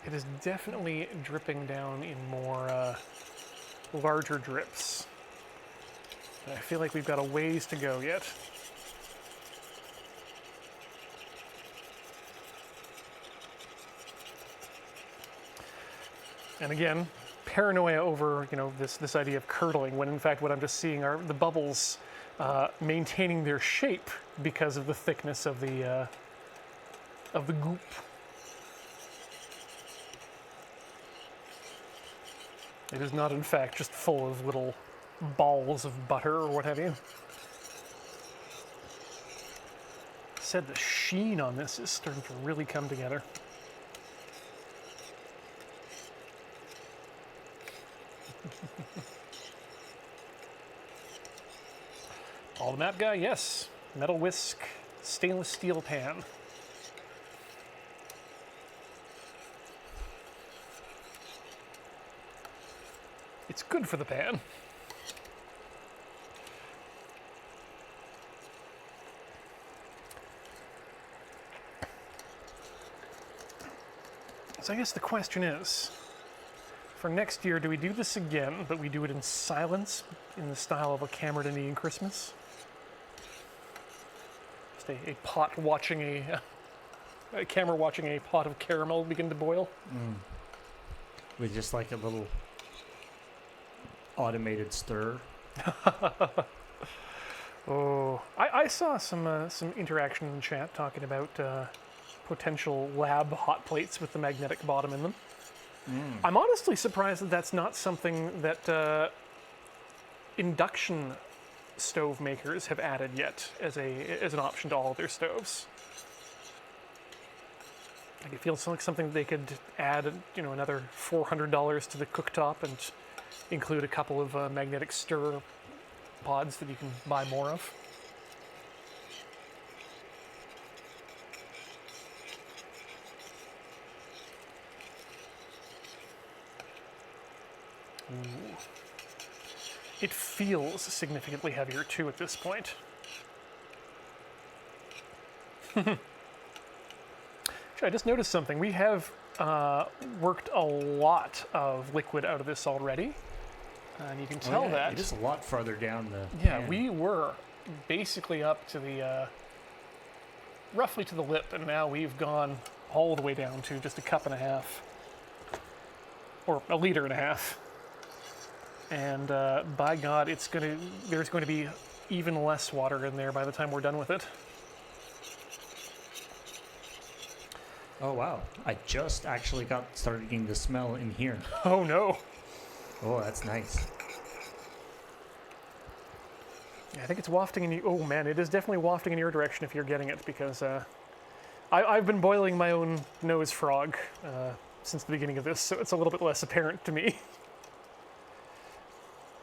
It is definitely dripping down in more larger drips. I feel like we've got a ways to go yet. And again, paranoia over, you know, this idea of curdling, when in fact what I'm just seeing are the bubbles maintaining their shape because of the thickness of the goop. It is not, in fact, just full of little balls of butter or what have you. Said the sheen on this is starting to really come together. All the map guy, yes. Metal whisk, stainless steel pan. It's good for the pan. So I guess the question is, for next year, do we do this again, but we do it in silence, in the style of a Cameron Indian Christmas? Just a pot watching a camera watching a pot of caramel begin to boil. With just like a little automated stir. Oh, I saw some interaction in the chat talking about potential lab hot plates with the magnetic bottom in them. I'm honestly surprised that that's not something that induction stove makers have added yet as an option to all of their stoves. Like, it feels like something they could add, you know, another $400 to the cooktop and include a couple of magnetic stir pods that you can buy more of. Ooh. It feels significantly heavier too at this point. I just noticed something. We have worked a lot of liquid out of this already. And you can tell that. It is a lot farther down the Yeah, pan. we were basically up to the, roughly to the lip, and now we've gone all the way down to just a cup and a half. Or a liter and a half. And by God, there's going to be even less water in there by the time we're done with it. Oh wow! I just actually started getting the smell in here. Oh no. Oh, that's nice. I think it's wafting in you. Oh man, it is definitely wafting in your direction if you're getting it, because I've been boiling my own nose frog since the beginning of this, so it's a little bit less apparent to me.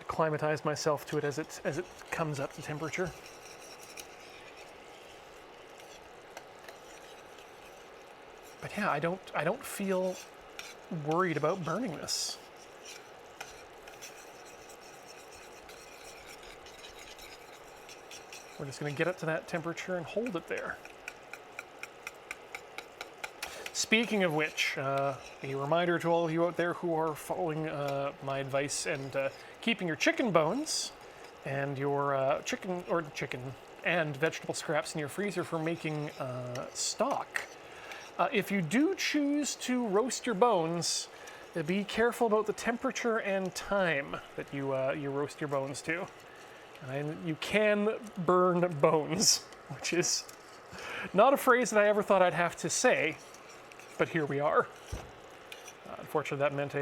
Acclimatized myself to it as it comes up to temperature. But yeah, I don't feel worried about burning this. We're just going to get it to that temperature and hold it there. Speaking of which, a reminder to all of you out there who are following my advice and keeping your chicken bones and your chicken and vegetable scraps in your freezer for making stock. If you do choose to roast your bones, be careful about the temperature and time that you roast your bones to. And you can burn bones, which is not a phrase that I ever thought I'd have to say, but here we are. Unfortunately, that meant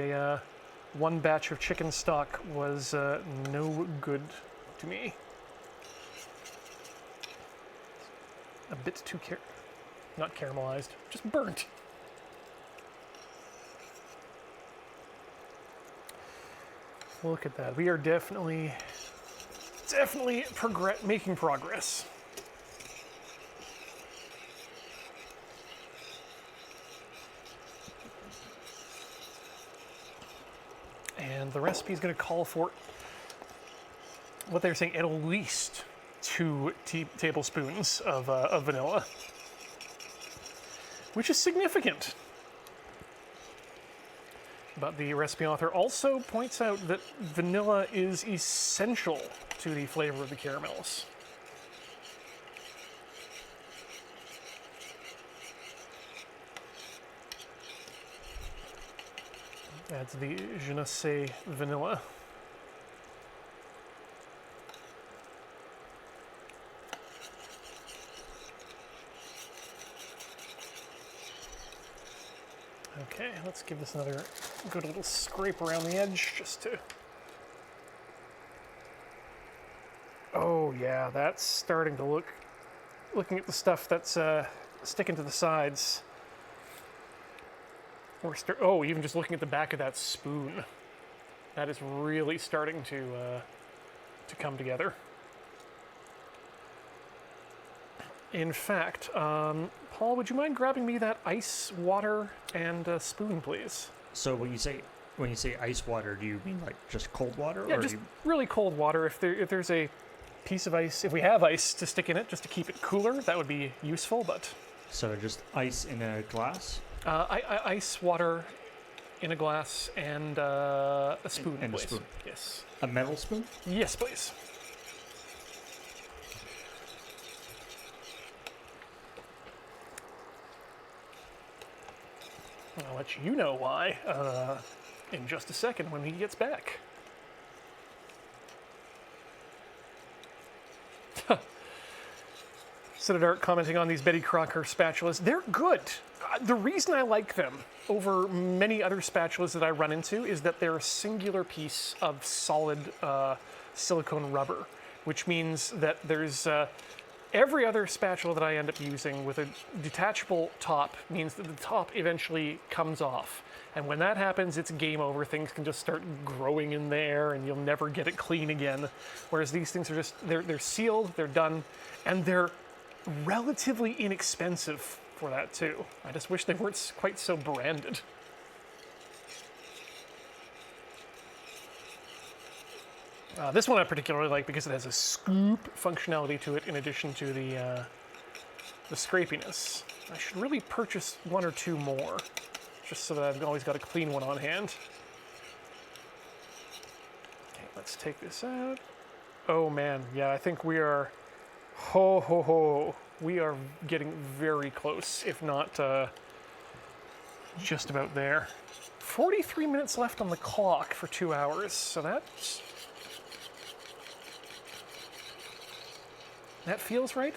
one batch of chicken stock was no good to me. A bit too not caramelized, just burnt. Look at that. We are definitely making progress. And the recipe is going to call for what they're saying, at least 2 tablespoons of vanilla, which is significant. But the recipe author also points out that vanilla is essential to the flavor of the caramels. That's the je ne sais vanilla. Okay, let's give this another good little scrape around the edge just to... Oh yeah, that's starting to look... Looking at the stuff that's sticking to the sides. Oh, even just looking at the back of that spoon. That is really starting to come together. In fact, Paul, would you mind grabbing me that ice water and spoon, please? So when you say ice water, do you mean like just cold water? Yeah, or just really cold water. If there's a piece of ice, if we have ice to stick in it, just to keep it cooler, that would be useful. But so just ice in a glass. Ice water in a glass and a spoon, and please. A spoon. Yes. A metal spoon? Yes, please. I'll let you know why in just a second when he gets back. Siddharth commenting on these Betty Crocker spatulas. They're good. The reason I like them over many other spatulas that I run into is that they're a singular piece of solid silicone rubber, which means that there's every other spatula that I end up using with a detachable top means that the top eventually comes off. And when that happens, it's game over. Things can just start growing in there and you'll never get it clean again. Whereas these things are just, they're sealed, they're done, and they're relatively inexpensive for that too. I just wish they weren't quite so branded. This one I particularly like because it has a scoop functionality to it in addition to the the scrapiness. I should really purchase one or two more, just so that I've always got a clean one on hand. Okay, let's take this out. Oh man, yeah, I think we are, ho ho ho, we are getting very close, if not just about there. 43 minutes left on the clock for 2 hours, so that feels right.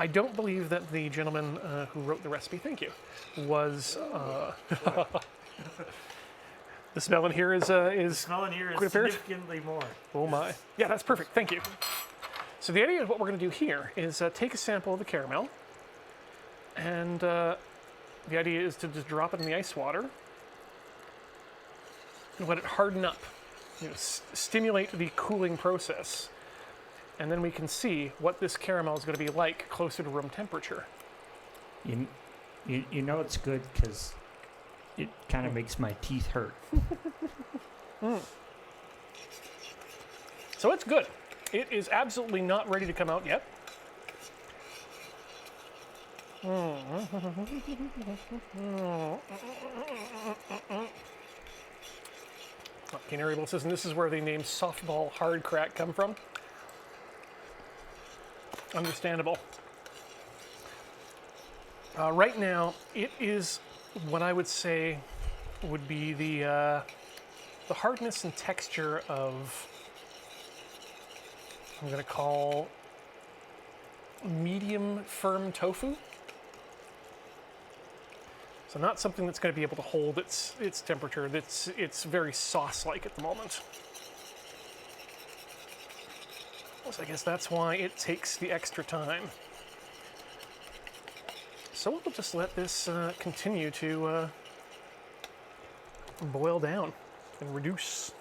I don't believe that the gentleman who wrote the recipe, thank you, was. The smell in here is Smell in here is quite apparent. significantly more. Oh my. Yeah, that's perfect. Thank you. So the idea of what we're going to do here is take a sample of the caramel, and the idea is to just drop it in the ice water and let it harden up, stimulate the cooling process, and then we can see what this caramel is going to be like closer to room temperature. You know it's good because it kind of makes my teeth hurt. So it's good. It is absolutely not ready to come out yet. Canary Bill says, and this is where the name softball hard crack come from. Understandable. Right now, it is what I would say would be the hardness and texture of, I'm going to call, medium firm tofu. So not something that's going to be able to hold its temperature. It's very sauce-like at the moment. So I guess that's why it takes the extra time. So we'll just let this continue to boil down and reduce.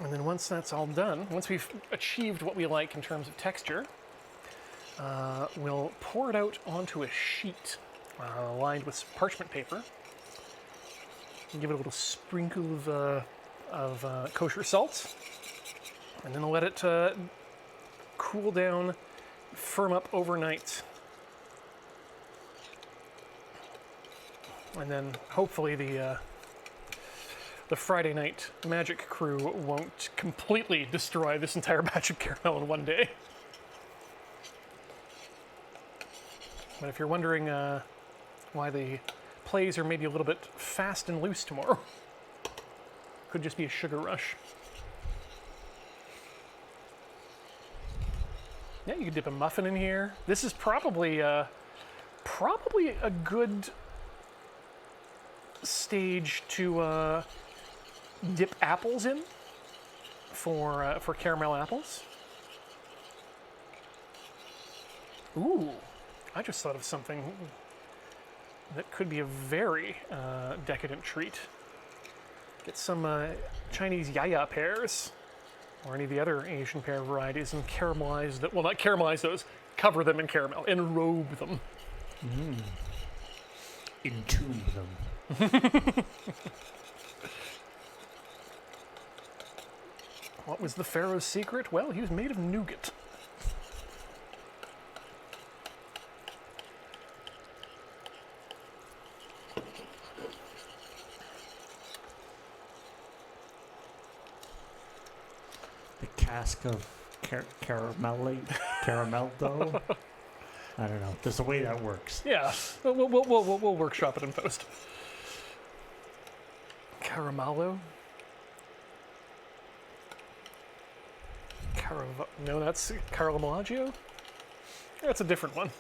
And then once that's all done, once we've achieved what we like in terms of texture, we'll pour it out onto a sheet lined with parchment paper. And give it a little sprinkle of kosher salt, and then let it cool down, firm up overnight. And then hopefully the Friday night magic crew won't completely destroy this entire batch of caramel in one day. But if you're wondering why the plays are maybe a little bit fast and loose tomorrow, could just be a sugar rush. Yeah, you could dip a muffin in here. This is probably a good stage to dip apples in for caramel apples. Ooh, I just thought of something that could be a very decadent treat. Get some Chinese yaya pears, or any of the other Asian pear varieties, and caramelize them. Well, not caramelize those, cover them in caramel, enrobe them. Entomb them. What was the Pharaoh's secret? Well, he was made of nougat. The cask of caramel dough. I don't know. There's a way that works. Yeah, we'll workshop it in post. Caramello? No, that's Caravaggio? That's a different one.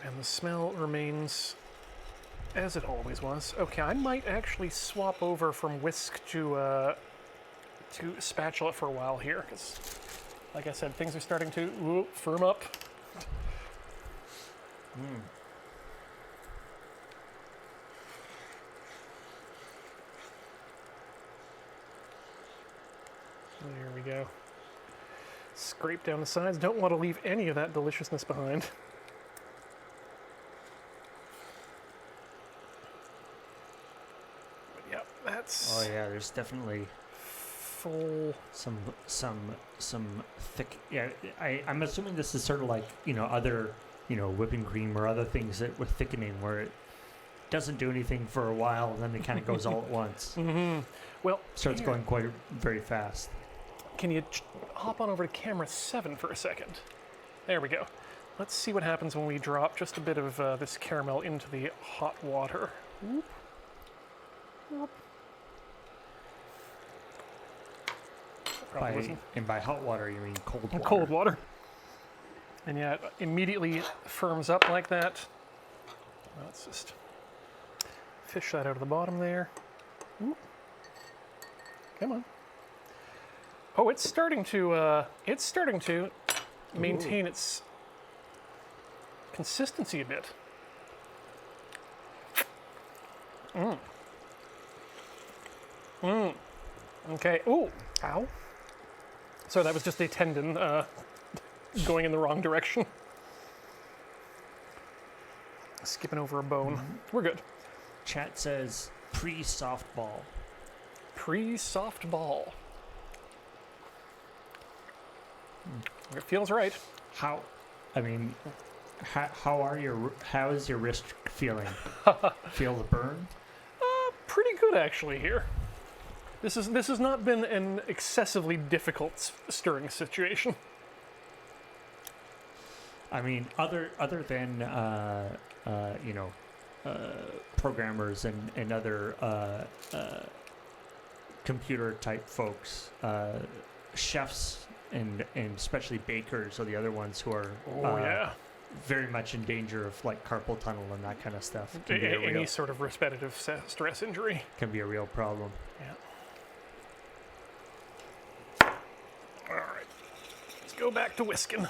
And the smell remains as it always was. Okay, I might actually swap over from whisk to spatula for a while here, because, like I said, things are starting to firm up. There we go. Scrape down the sides. Don't want to leave any of that deliciousness behind. Yep, that's Oh yeah, there's definitely full. some thick. Yeah, I'm assuming this is sort of like other whipping cream or other things that with thickening where it doesn't do anything for a while and then it kind of goes all at once. Mm-hmm. Well, Starts going quite very fast. can you hop on over to camera 7 for a second? There we go. Let's see what happens when we drop just a bit of this caramel into the hot water. Whoop. Whoop. By hot water, you mean cold water. Cold water. And yeah, it immediately firms up like that. Let's just fish that out of the bottom there. Whoop. Come on. Oh, it's starting to maintain its consistency a bit. Okay. Ooh. Ow. So that was just a tendon going in the wrong direction. Skipping over a bone. We're good. Chat says pre-softball. Pre-softball. It feels right. How is your wrist feeling? Feel the burn? Pretty good actually here. This has not been an excessively difficult stirring situation. I mean, other than programmers and other computer type folks, chefs and especially bakers are the other ones who are very much in danger of like carpal tunnel and that kind of stuff. Any sort of repetitive stress injury can be a real problem. Yeah. All right, let's go back to whisking.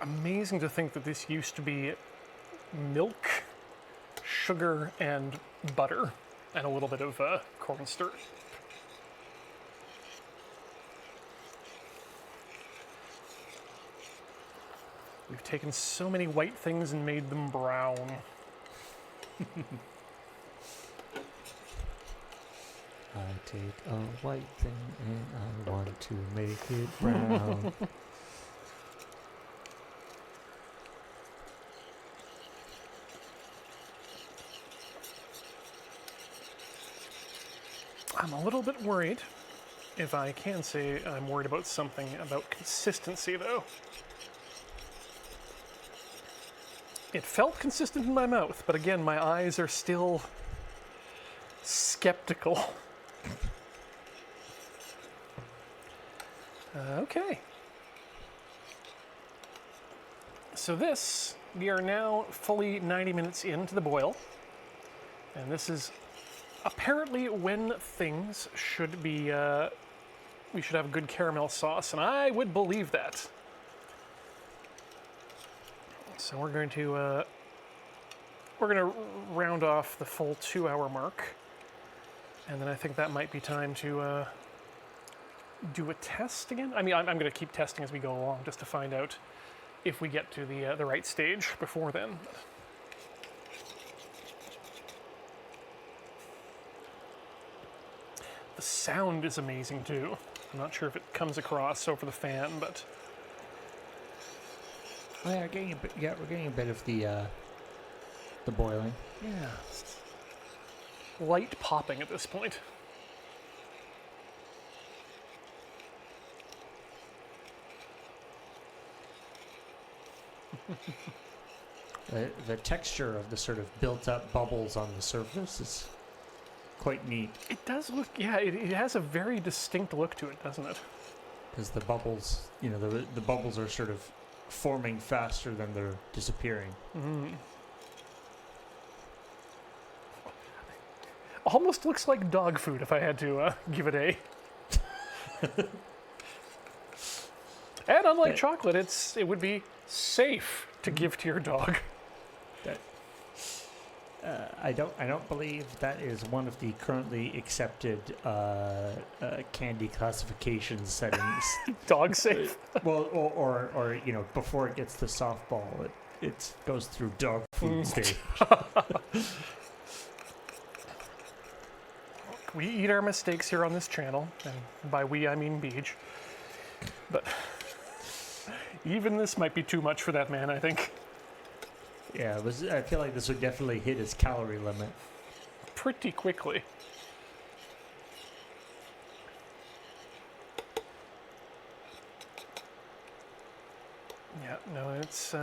Amazing to think that this used to be milk, sugar, and butter, and a little bit of cornstarch. We've taken so many white things and made them brown. I take a white thing and I want to make it brown. I'm a little bit worried, if I can say I'm worried about something, about consistency though. It felt consistent in my mouth, but again, my eyes are still skeptical. Okay. So we are now fully 90 minutes into the boil, and this is apparently when things should be, we should have a good caramel sauce, and I would believe that. So we're going to round off the full 2-hour mark, and then I think that might be time to do a test again. I mean, I'm going to keep testing as we go along just to find out if we get to the right stage before then. The sound is amazing too. I'm not sure if it comes across over the fan, but oh yeah, we're getting a bit of the boiling. Yeah, light popping at this point. The texture of the sort of built-up bubbles on the surface is quite neat. It does look, yeah, it has a very distinct look to it, doesn't it? Because the bubbles, the bubbles are sort of forming faster than they're disappearing. Mm. Almost looks like dog food if I had to give it a. And unlike chocolate, it would be safe to give to your dog. I don't believe that is one of the currently accepted candy classification settings. Dog safe. Well, or you know, before it gets to softball, it goes through dog food stage. We eat our mistakes here on this channel, and by we I mean Beach. But even this might be too much for that man, I think. Yeah, I feel like this would definitely hit his calorie limit. Pretty quickly. Yeah, no, it's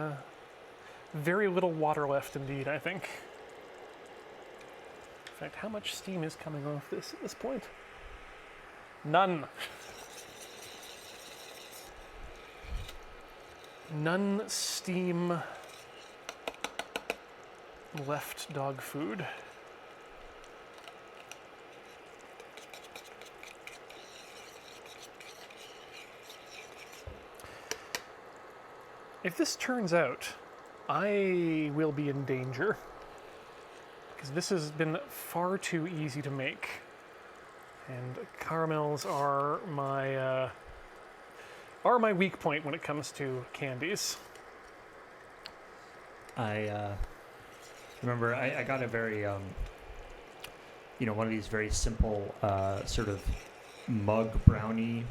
very little water left indeed, I think. In fact, how much steam is coming off this at this point? None. None steam left dog food. If this turns out, I will be in danger. Because this has been far too easy to make. And caramels are my weak point when it comes to candies. I remember I got a very, you know, one of these very simple sort of mug brownie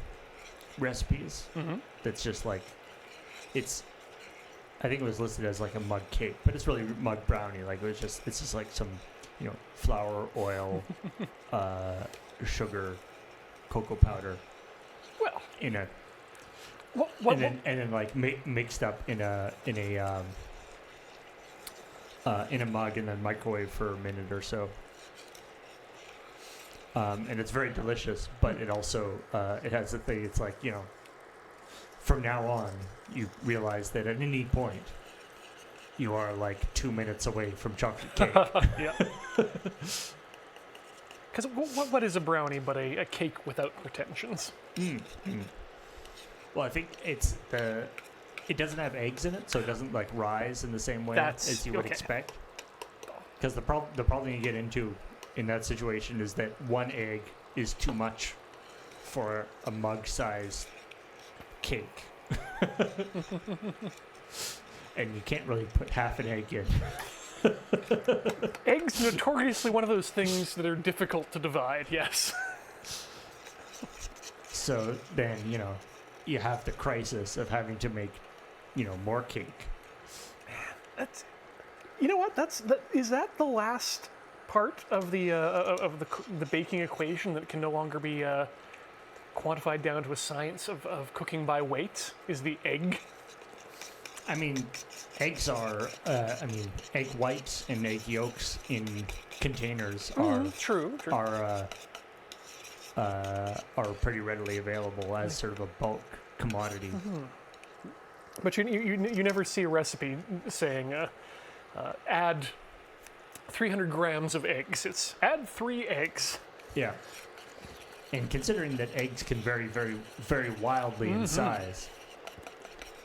recipes. Mm-hmm. That's just like, I think it was listed as like a mug cake, but it's really mug brownie. Like it's just like some, you know, flour, oil, sugar, cocoa powder. Well, in a, and then like mixed up in a mug and then microwave for a minute or so. And it's very delicious, but it also it has the thing. It's like, you know, from now on, you realize that at any point, you are like 2 minutes away from chocolate cake. Yeah. Because what is a brownie but a cake without pretensions? Well, I think it doesn't have eggs in it, so it doesn't like rise in the same way as you would expect. Because the problem you get into in that situation is that one egg is too much for a mug-sized cake. And you can't really put half an egg in. Eggs notoriously one of those things that are difficult to divide, yes. So then, you know, you have the crisis of having to make, you know, more cake. Man, that's, you know what? Is that the last part of the baking equation that can no longer be quantified down to a science of cooking by weight? Is the egg? I mean, eggs are. Egg whites and egg yolks in containers are true. Are pretty readily available as sort of a bulk commodity. But you never see a recipe saying add 300 grams of eggs. It's add 3 eggs. Yeah. And considering that eggs can vary very, very wildly in size.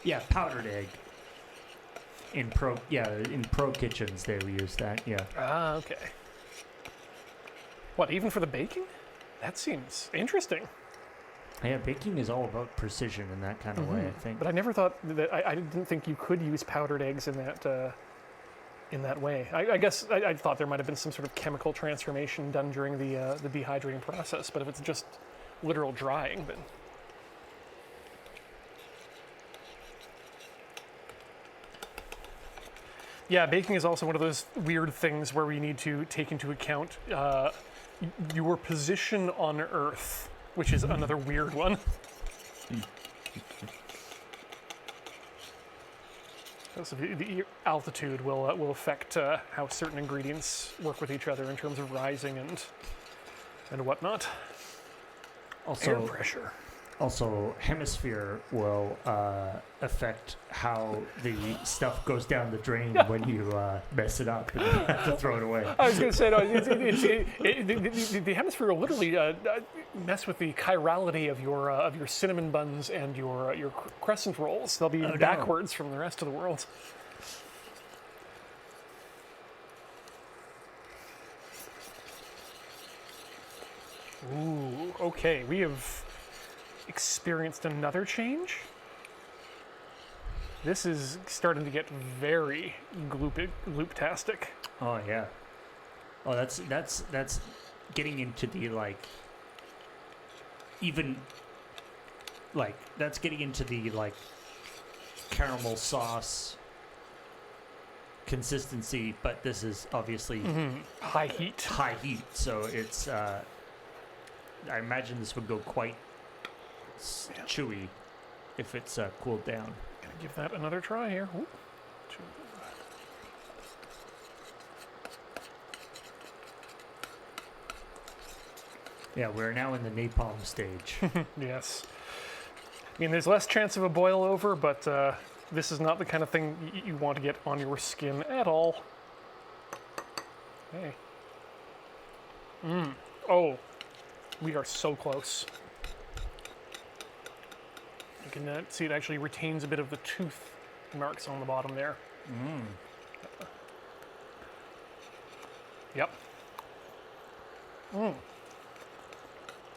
Yeah, powdered egg. In pro kitchens they will use that. Yeah. Ah, okay. What, even for the baking? That seems interesting. Yeah, baking is all about precision in that kind of way, I think. But I never thought that. I didn't think you could use powdered eggs in that way. I guess I thought there might have been some sort of chemical transformation done during the dehydrating process. But if it's just literal drying, then. Yeah, baking is also one of those weird things where we need to take into account your position on Earth, which is another weird one. So the altitude will affect how certain ingredients work with each other in terms of rising and whatnot. Also, air pressure. Also, hemisphere will affect how the stuff goes down the drain when you mess it up and you have to throw it away. I was going to say, no, the hemisphere will literally mess with the chirality of your cinnamon buns and your crescent rolls. They'll be backwards from the rest of the world. Ooh, okay, we have experienced another change. This is starting to get very gloop-tastic. Oh yeah. Oh, that's getting into the like even like that's getting into the like caramel sauce consistency, but this is obviously High heat. high heat, so it's I imagine this would go quite chewy if it's cooled down. Gonna give that another try here. Ooh. Yeah, we're now in the napalm stage. Yes. I mean, there's less chance of a boil over, but this is not the kind of thing you want to get on your skin at all. Hey. Oh, we are so close. You can see it actually retains a bit of the tooth marks on the bottom there. Yep.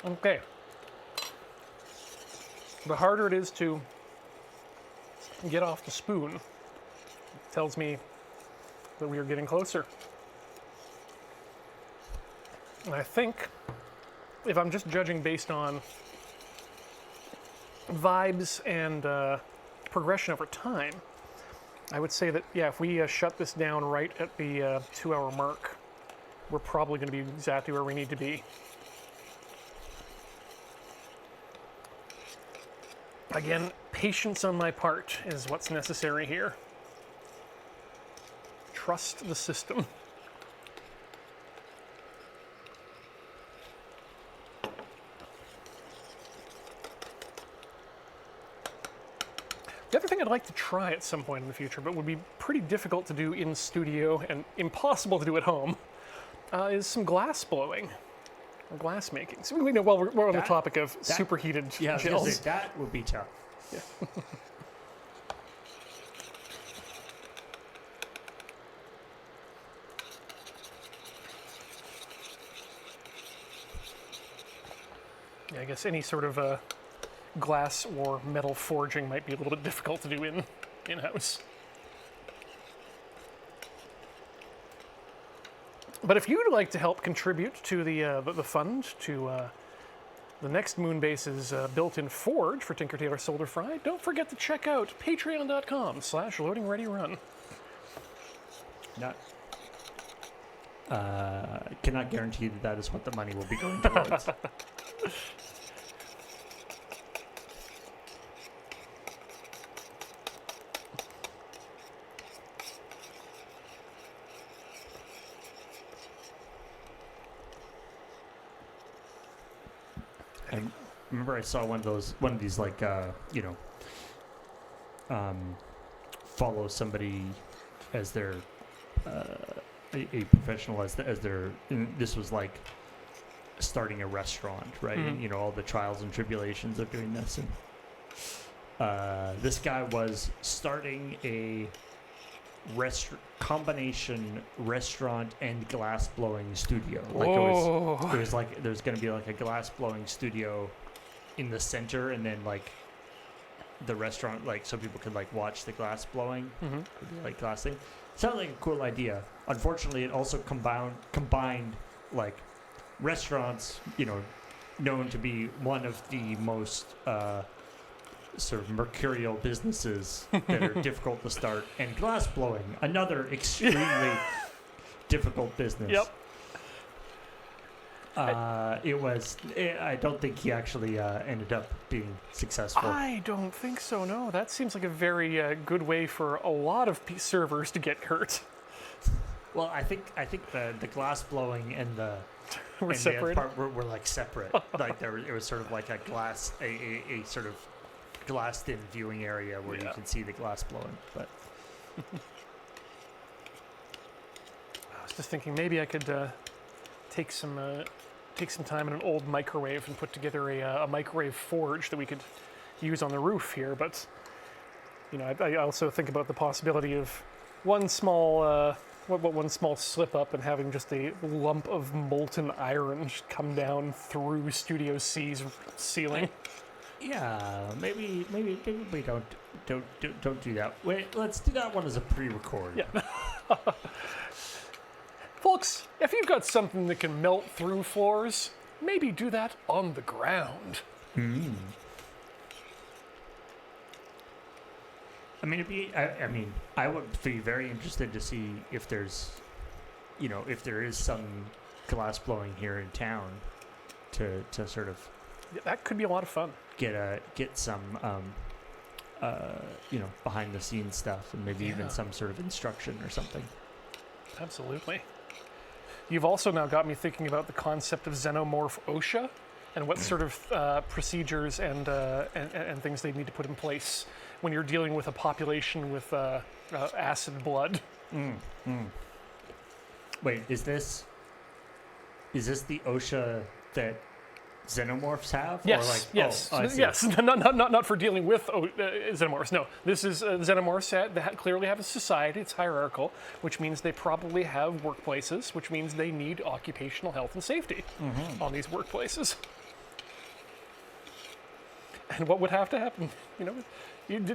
Okay. The harder it is to get off the spoon, it tells me that we are getting closer. And I think, if I'm just judging based on vibes and progression over time, I would say that, yeah, if we shut this down right at the 2-hour mark, we're probably going to be exactly where we need to be. Again, patience on my part is what's necessary here. Trust the system. The other thing I'd like to try at some point in the future, but would be pretty difficult to do in studio and impossible to do at home, is some glass blowing. Or glass making. So we know, well, we're on the topic of superheated Yeah, gels. that would be tough. Yeah. Yeah, I guess any sort of glass or metal forging might be a little bit difficult to do in-house. But if you'd like to help contribute to the fund to the next Moonbase's built-in forge for Tinker Tailor Solder Fry, don't forget to check out patreon.com/loadingreadyrun. Not cannot guarantee that is what the money will be going towards. I remember I saw one of these like follow somebody as their a professional as their. This was like starting a restaurant, right? Mm-hmm. And, you know, all the trials and tribulations of doing this, and this guy was starting a combination restaurant and glass blowing studio. Like it was like there's going to be like a glass blowing studio in the center, and then like the restaurant, like so people could like watch the glass blowing, like glass thing. Sounded like a cool idea. Unfortunately, it also combined like restaurants, you know, known to be one of the most sort of mercurial businesses that are difficult to start, and glass blowing, another extremely difficult business. Yep. I don't think he actually ended up being successful. I don't think so, no. That seems like a very good way for a lot of servers to get hurt. Well, I think the glass blowing and the We're and separated. the other part were like separate. Like it was sort of like a glass, a sort of glassed-in viewing area where you can see the glass blowing. But I was just thinking maybe I could take some time in an old microwave and put together a microwave forge that we could use on the roof here. But you know, I also think about the possibility of one small What one small slip up and having just a lump of molten iron just come down through Studio C's ceiling. Yeah, maybe we don't do that. Wait, let's do that one as a pre-record. Yeah. Folks, if you've got something that can melt through floors, maybe do that on the ground. I mean, I would be very interested to see if there's, if there is some glass blowing here in town, to sort of Yeah, that could be a lot of fun. get some, behind the scenes stuff, and maybe even some sort of instruction or something. Absolutely. You've also now got me thinking about the concept of xenomorph OSHA and what sort of procedures and things they need to put in place when you're dealing with a population with acid blood. Wait, is this the OSHA that xenomorphs have? Yes, Or like, yes, I see. yes. Not for dealing with xenomorphs. No, this is xenomorphs that clearly have a society. It's hierarchical, which means they probably have workplaces, which means they need occupational health and safety on these workplaces. And what would have to happen?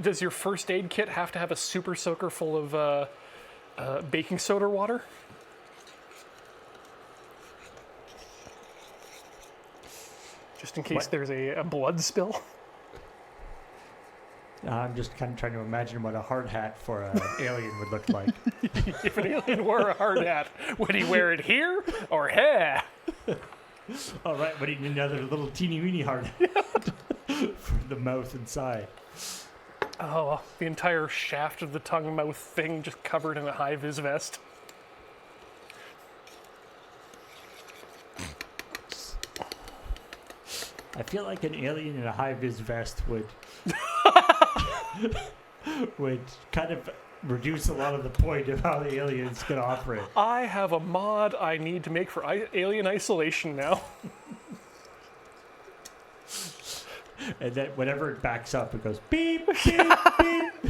Does your first aid kit have to have a super soaker full of baking soda water? Just in case there's a blood spill. I'm just kind of trying to imagine what a hard hat for an alien would look like. If an alien wore a hard hat, would he wear it here or here? All right, but he need another little teeny weeny hard hat for the mouth inside. Oh, the entire shaft of the tongue mouth thing just covered in a high-vis vest. I feel like an alien in a high-vis vest would kind of reduce a lot of the point of how the aliens can operate. I have a mod I need to make for alien isolation now. And then whenever it backs up, it goes beep, beep, beep.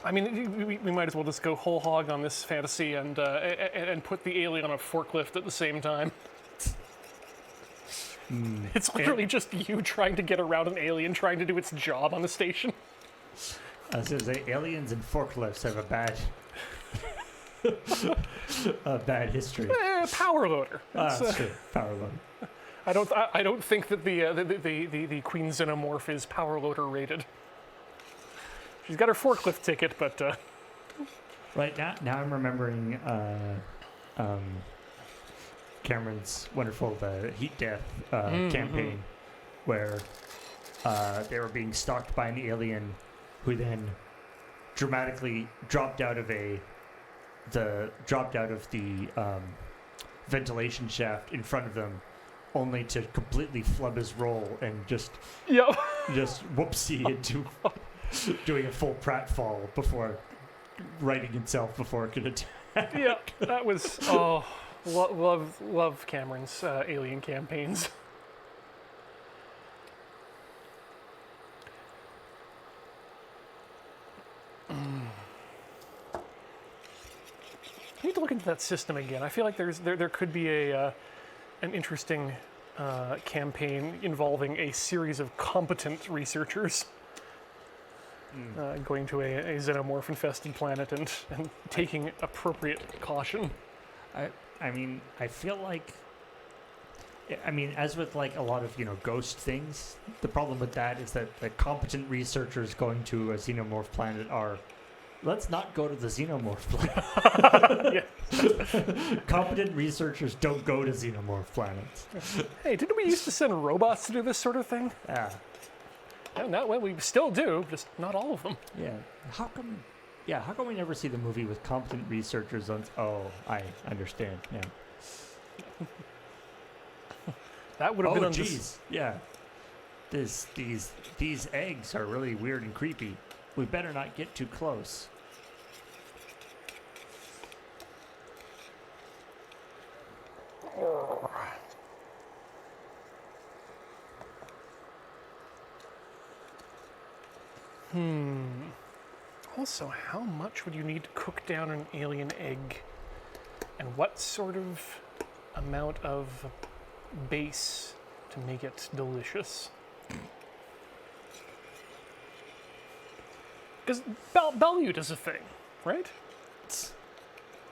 I mean, we might as well just go whole hog on this fantasy and put the alien on a forklift at the same time. It's literally just you trying to get around an alien trying to do its job on the station. I was going to say, aliens and forklifts have a bad history. Power loader. That's true. Power load. I don't think that the Queen Xenomorph is power loader rated. She's got her forklift ticket, but Right now I'm remembering Cameron's wonderful heat death campaign, where they were being stalked by an alien, who then dramatically dropped out of the ventilation shaft in front of them, only to completely flub his roll and just whoopsie into doing a full pratfall before righting himself before it could attack. Yeah, that was love Cameron's alien campaigns. I need to look into that system again. I feel like there could be an interesting campaign involving a series of competent researchers going to a xenomorph-infested planet and taking appropriate caution. I mean, I feel like, as with like a lot of ghost things, the problem with that is that the competent researchers going to a xenomorph planet are, let's not go to the xenomorph planet. Competent researchers don't go to xenomorph planets. Hey, didn't we used to send robots to do this sort of thing? Yeah. Well, we still do, just not all of them. Yeah. How come we never see the movie with competent researchers on? Oh, I understand. Yeah. That would have been on geez. Yeah. These eggs are really weird and creepy. We better not get too close. Also, how much would you need to cook down an alien egg? And what sort of amount of base to make it delicious? Because balut is a thing, right?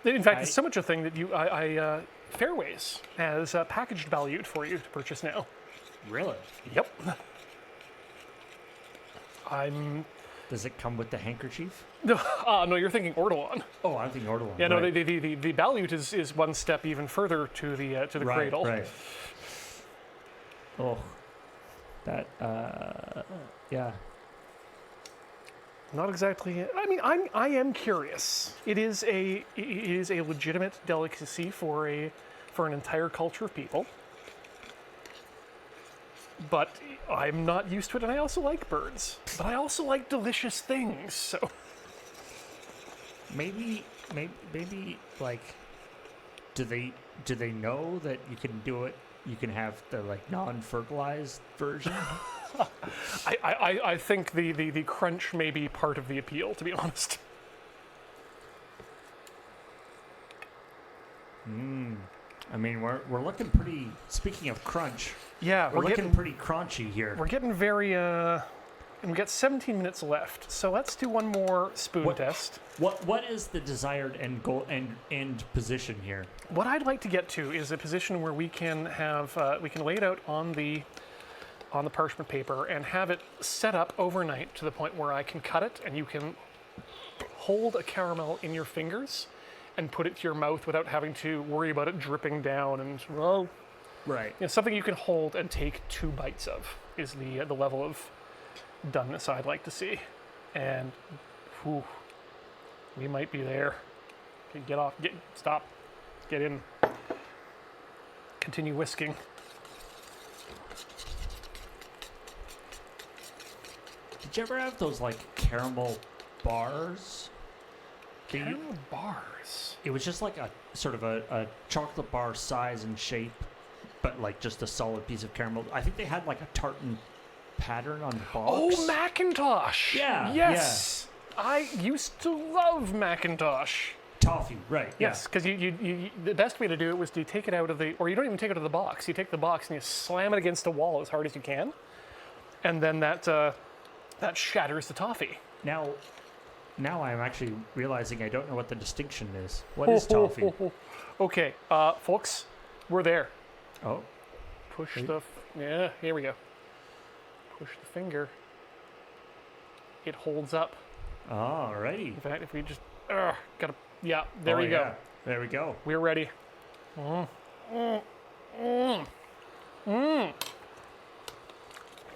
In fact, it's so much a thing that Fairways has packaged balut for you to purchase now. Really? Yep. Does it come with the handkerchief? No, you're thinking ortolan. Oh, I'm thinking ortolan. Yeah, no, right. the balut is one step even further to the cradle. Right. Oh, that yeah. Not exactly. I mean, I am curious. It is a legitimate delicacy for an entire culture of people. But I'm not used to it, and I also like birds. But I also like delicious things. So Maybe like, do they know that you can do it? You can have the like non-fertilized version. I think the crunch may be part of the appeal, to be honest. I mean, we're looking pretty. Speaking of crunch, Yeah, we're looking pretty crunchy here. We're getting very and we've got 17 minutes left, so let's do one more spoon test. What is the desired end goal end position here? What I'd like to get to is a position where we can have we can lay it out on the parchment paper and have it set up overnight to the point where I can cut it and you can hold a caramel in your fingers and put it to your mouth without having to worry about it dripping down and Right. you know, something you can hold and take 2 bites of is the level of doneness I'd like to see. And whew, we might be there. Okay, get off, stop, get in. Continue whisking. Did you ever have those like caramel bars? Caramel bars. It was just like a sort of a chocolate bar size and shape, but like just a solid piece of caramel. I think they had like a tartan pattern on the box. Oh, Macintosh. Yeah, Yes. I used to love Macintosh. Toffee, right? Yes, because you the best way to do it was to take it out of or you don't even take it out of the box. You take the box and you slam it against a wall as hard as you can, and then that shatters the toffee. Now I'm actually realizing I don't know what the distinction is. What is toffee? Okay, folks, we're there. Oh, Push yeah, here we go. Push the finger. It holds up. alrighty. In fact, if we just there we go. Yeah. There we go. We're ready. Okay.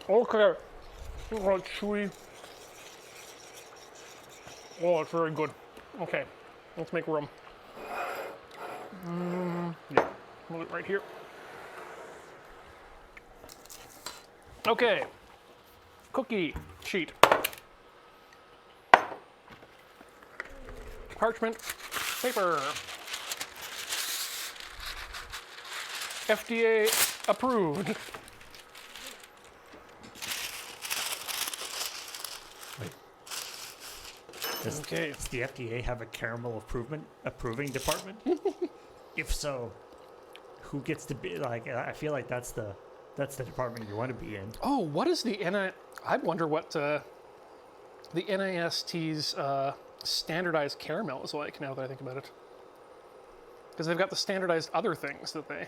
Oh, chewy. Oh, it's very good. Okay, let's make room. Yeah, move it right here. Okay, cookie sheet. Parchment paper. FDA approved. Does the FDA have a caramel approving department? If so, who gets to be like? I feel like that's the department you want to be in. Oh, what is the I wonder what the NIST's standardized caramel is like now that I think about it. Because they've got the standardized other things that they...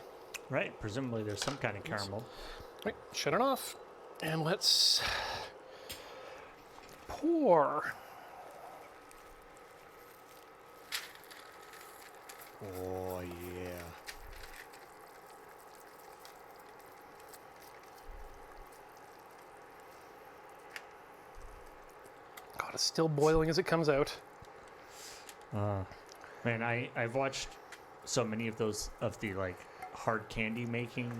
Right, presumably there's some kind of caramel. Right, shut it off. And let's pour. Oh, yeah. God, it's still boiling as it comes out. Man, I've watched so many of those of the like hard candy making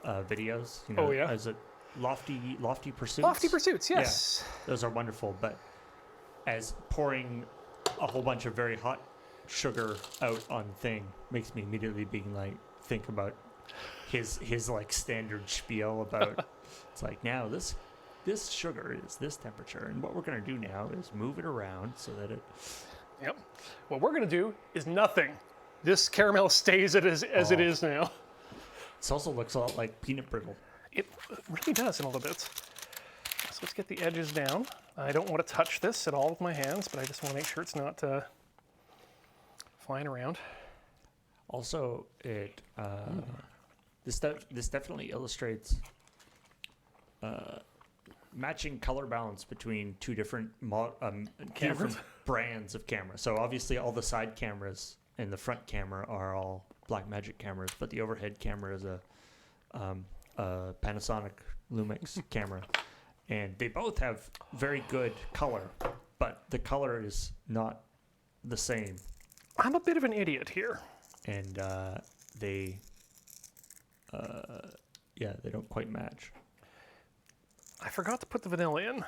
videos. You know, Oh, yeah? Is it Lofty Pursuits? Lofty Pursuits, yes. Yeah, those are wonderful. But as pouring a whole bunch of very hot sugar out on thing makes me immediately think about his like standard spiel about it's like now this this sugar is this temperature, and what we're going to do now is move it around so that it... Yep. What we're going to do is nothing. This caramel stays as it is now. This also looks a lot like peanut brittle. It really does in a little bit. So let's get the edges down. I don't want to touch this at all with my hands, but I just want to make sure it's not flying around. Also, this definitely illustrates matching color balance between two different different brands of cameras. So obviously, all the side cameras and the front camera are all Blackmagic cameras, but the overhead camera is a Panasonic Lumix camera, and they both have very good color, but the color is not the same. I'm a bit of an idiot here. And they don't quite match. I forgot to put the vanilla in.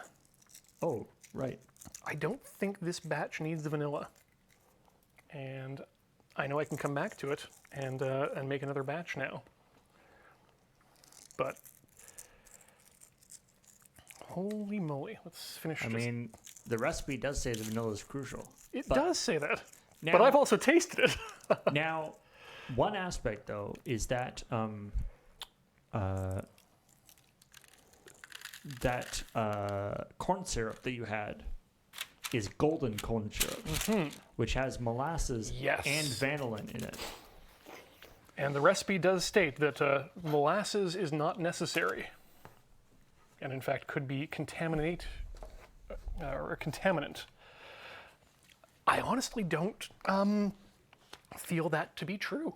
Oh, right. I don't think this batch needs the vanilla. And I know I can come back to it and make another batch now. But holy moly, let's finish this. I mean, the recipe does say the vanilla is crucial. It does say that. Now, but I've also tasted it. Now, one aspect, though, is that corn syrup that you had is golden corn syrup, which has molasses and vanillin in it. And the recipe does state that molasses is not necessary, and in fact could be contaminant. I honestly don't feel that to be true.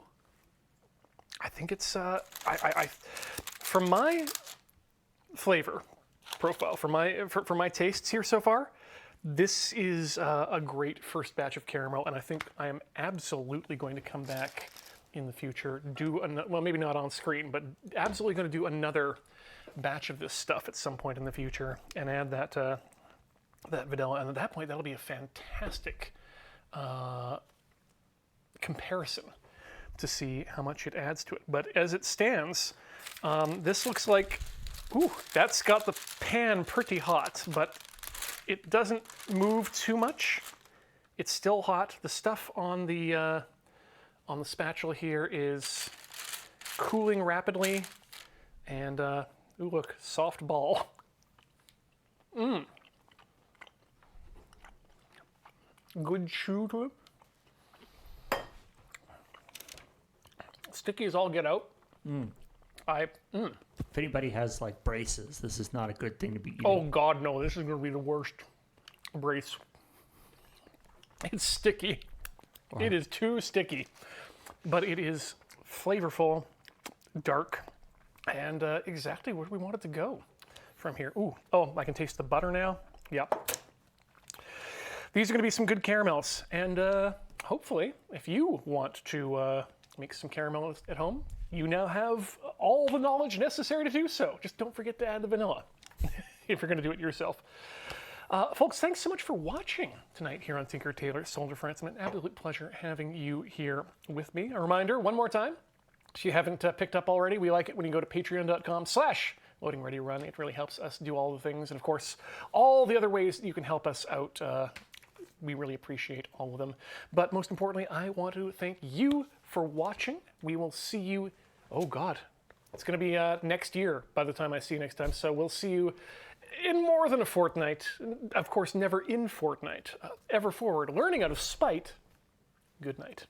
I think it's from my flavor profile, for my tastes here so far, this is a great first batch of caramel, and I think I am absolutely going to come back in the future, well, maybe not on screen, but absolutely going to do another batch of this stuff at some point in the future and add that vanilla, and at that point that'll be a fantastic comparison to see how much it adds to it. But as it stands, this looks like, ooh, that's got the pan pretty hot, but it doesn't move too much. It's still hot. The stuff on the spatula here is cooling rapidly, and ooh, look, soft ball. Good chew to it. Sticky as all get out. If anybody has like braces, this is not a good thing to be eating. Oh God, no! This is going to be the worst brace. It's sticky. Wow. It is too sticky, but it is flavorful, dark, and exactly where we want it to go from here. Ooh, oh, I can taste the butter now. Yep. These are going to be some good caramels, and hopefully, if you want to make some caramel at home, you now have all the knowledge necessary to do so. Just don't forget to add the vanilla if you're going to do it yourself. Folks, thanks so much for watching tonight here on Tinker Tailor Soldier Friends. It's an absolute pleasure having you here with me. A reminder, one more time, if you haven't picked up already, we like it when you go to patreon.com/loadingreadyrun. It really helps us do all the things. And of course, all the other ways that you can help us out, we really appreciate all of them. But most importantly, I want to thank you for watching. We will see you, oh God, it's going to be next year by the time I see you next time. So we'll see you in more than a fortnight. Of course, never in fortnight. Ever forward, learning out of spite. Good night.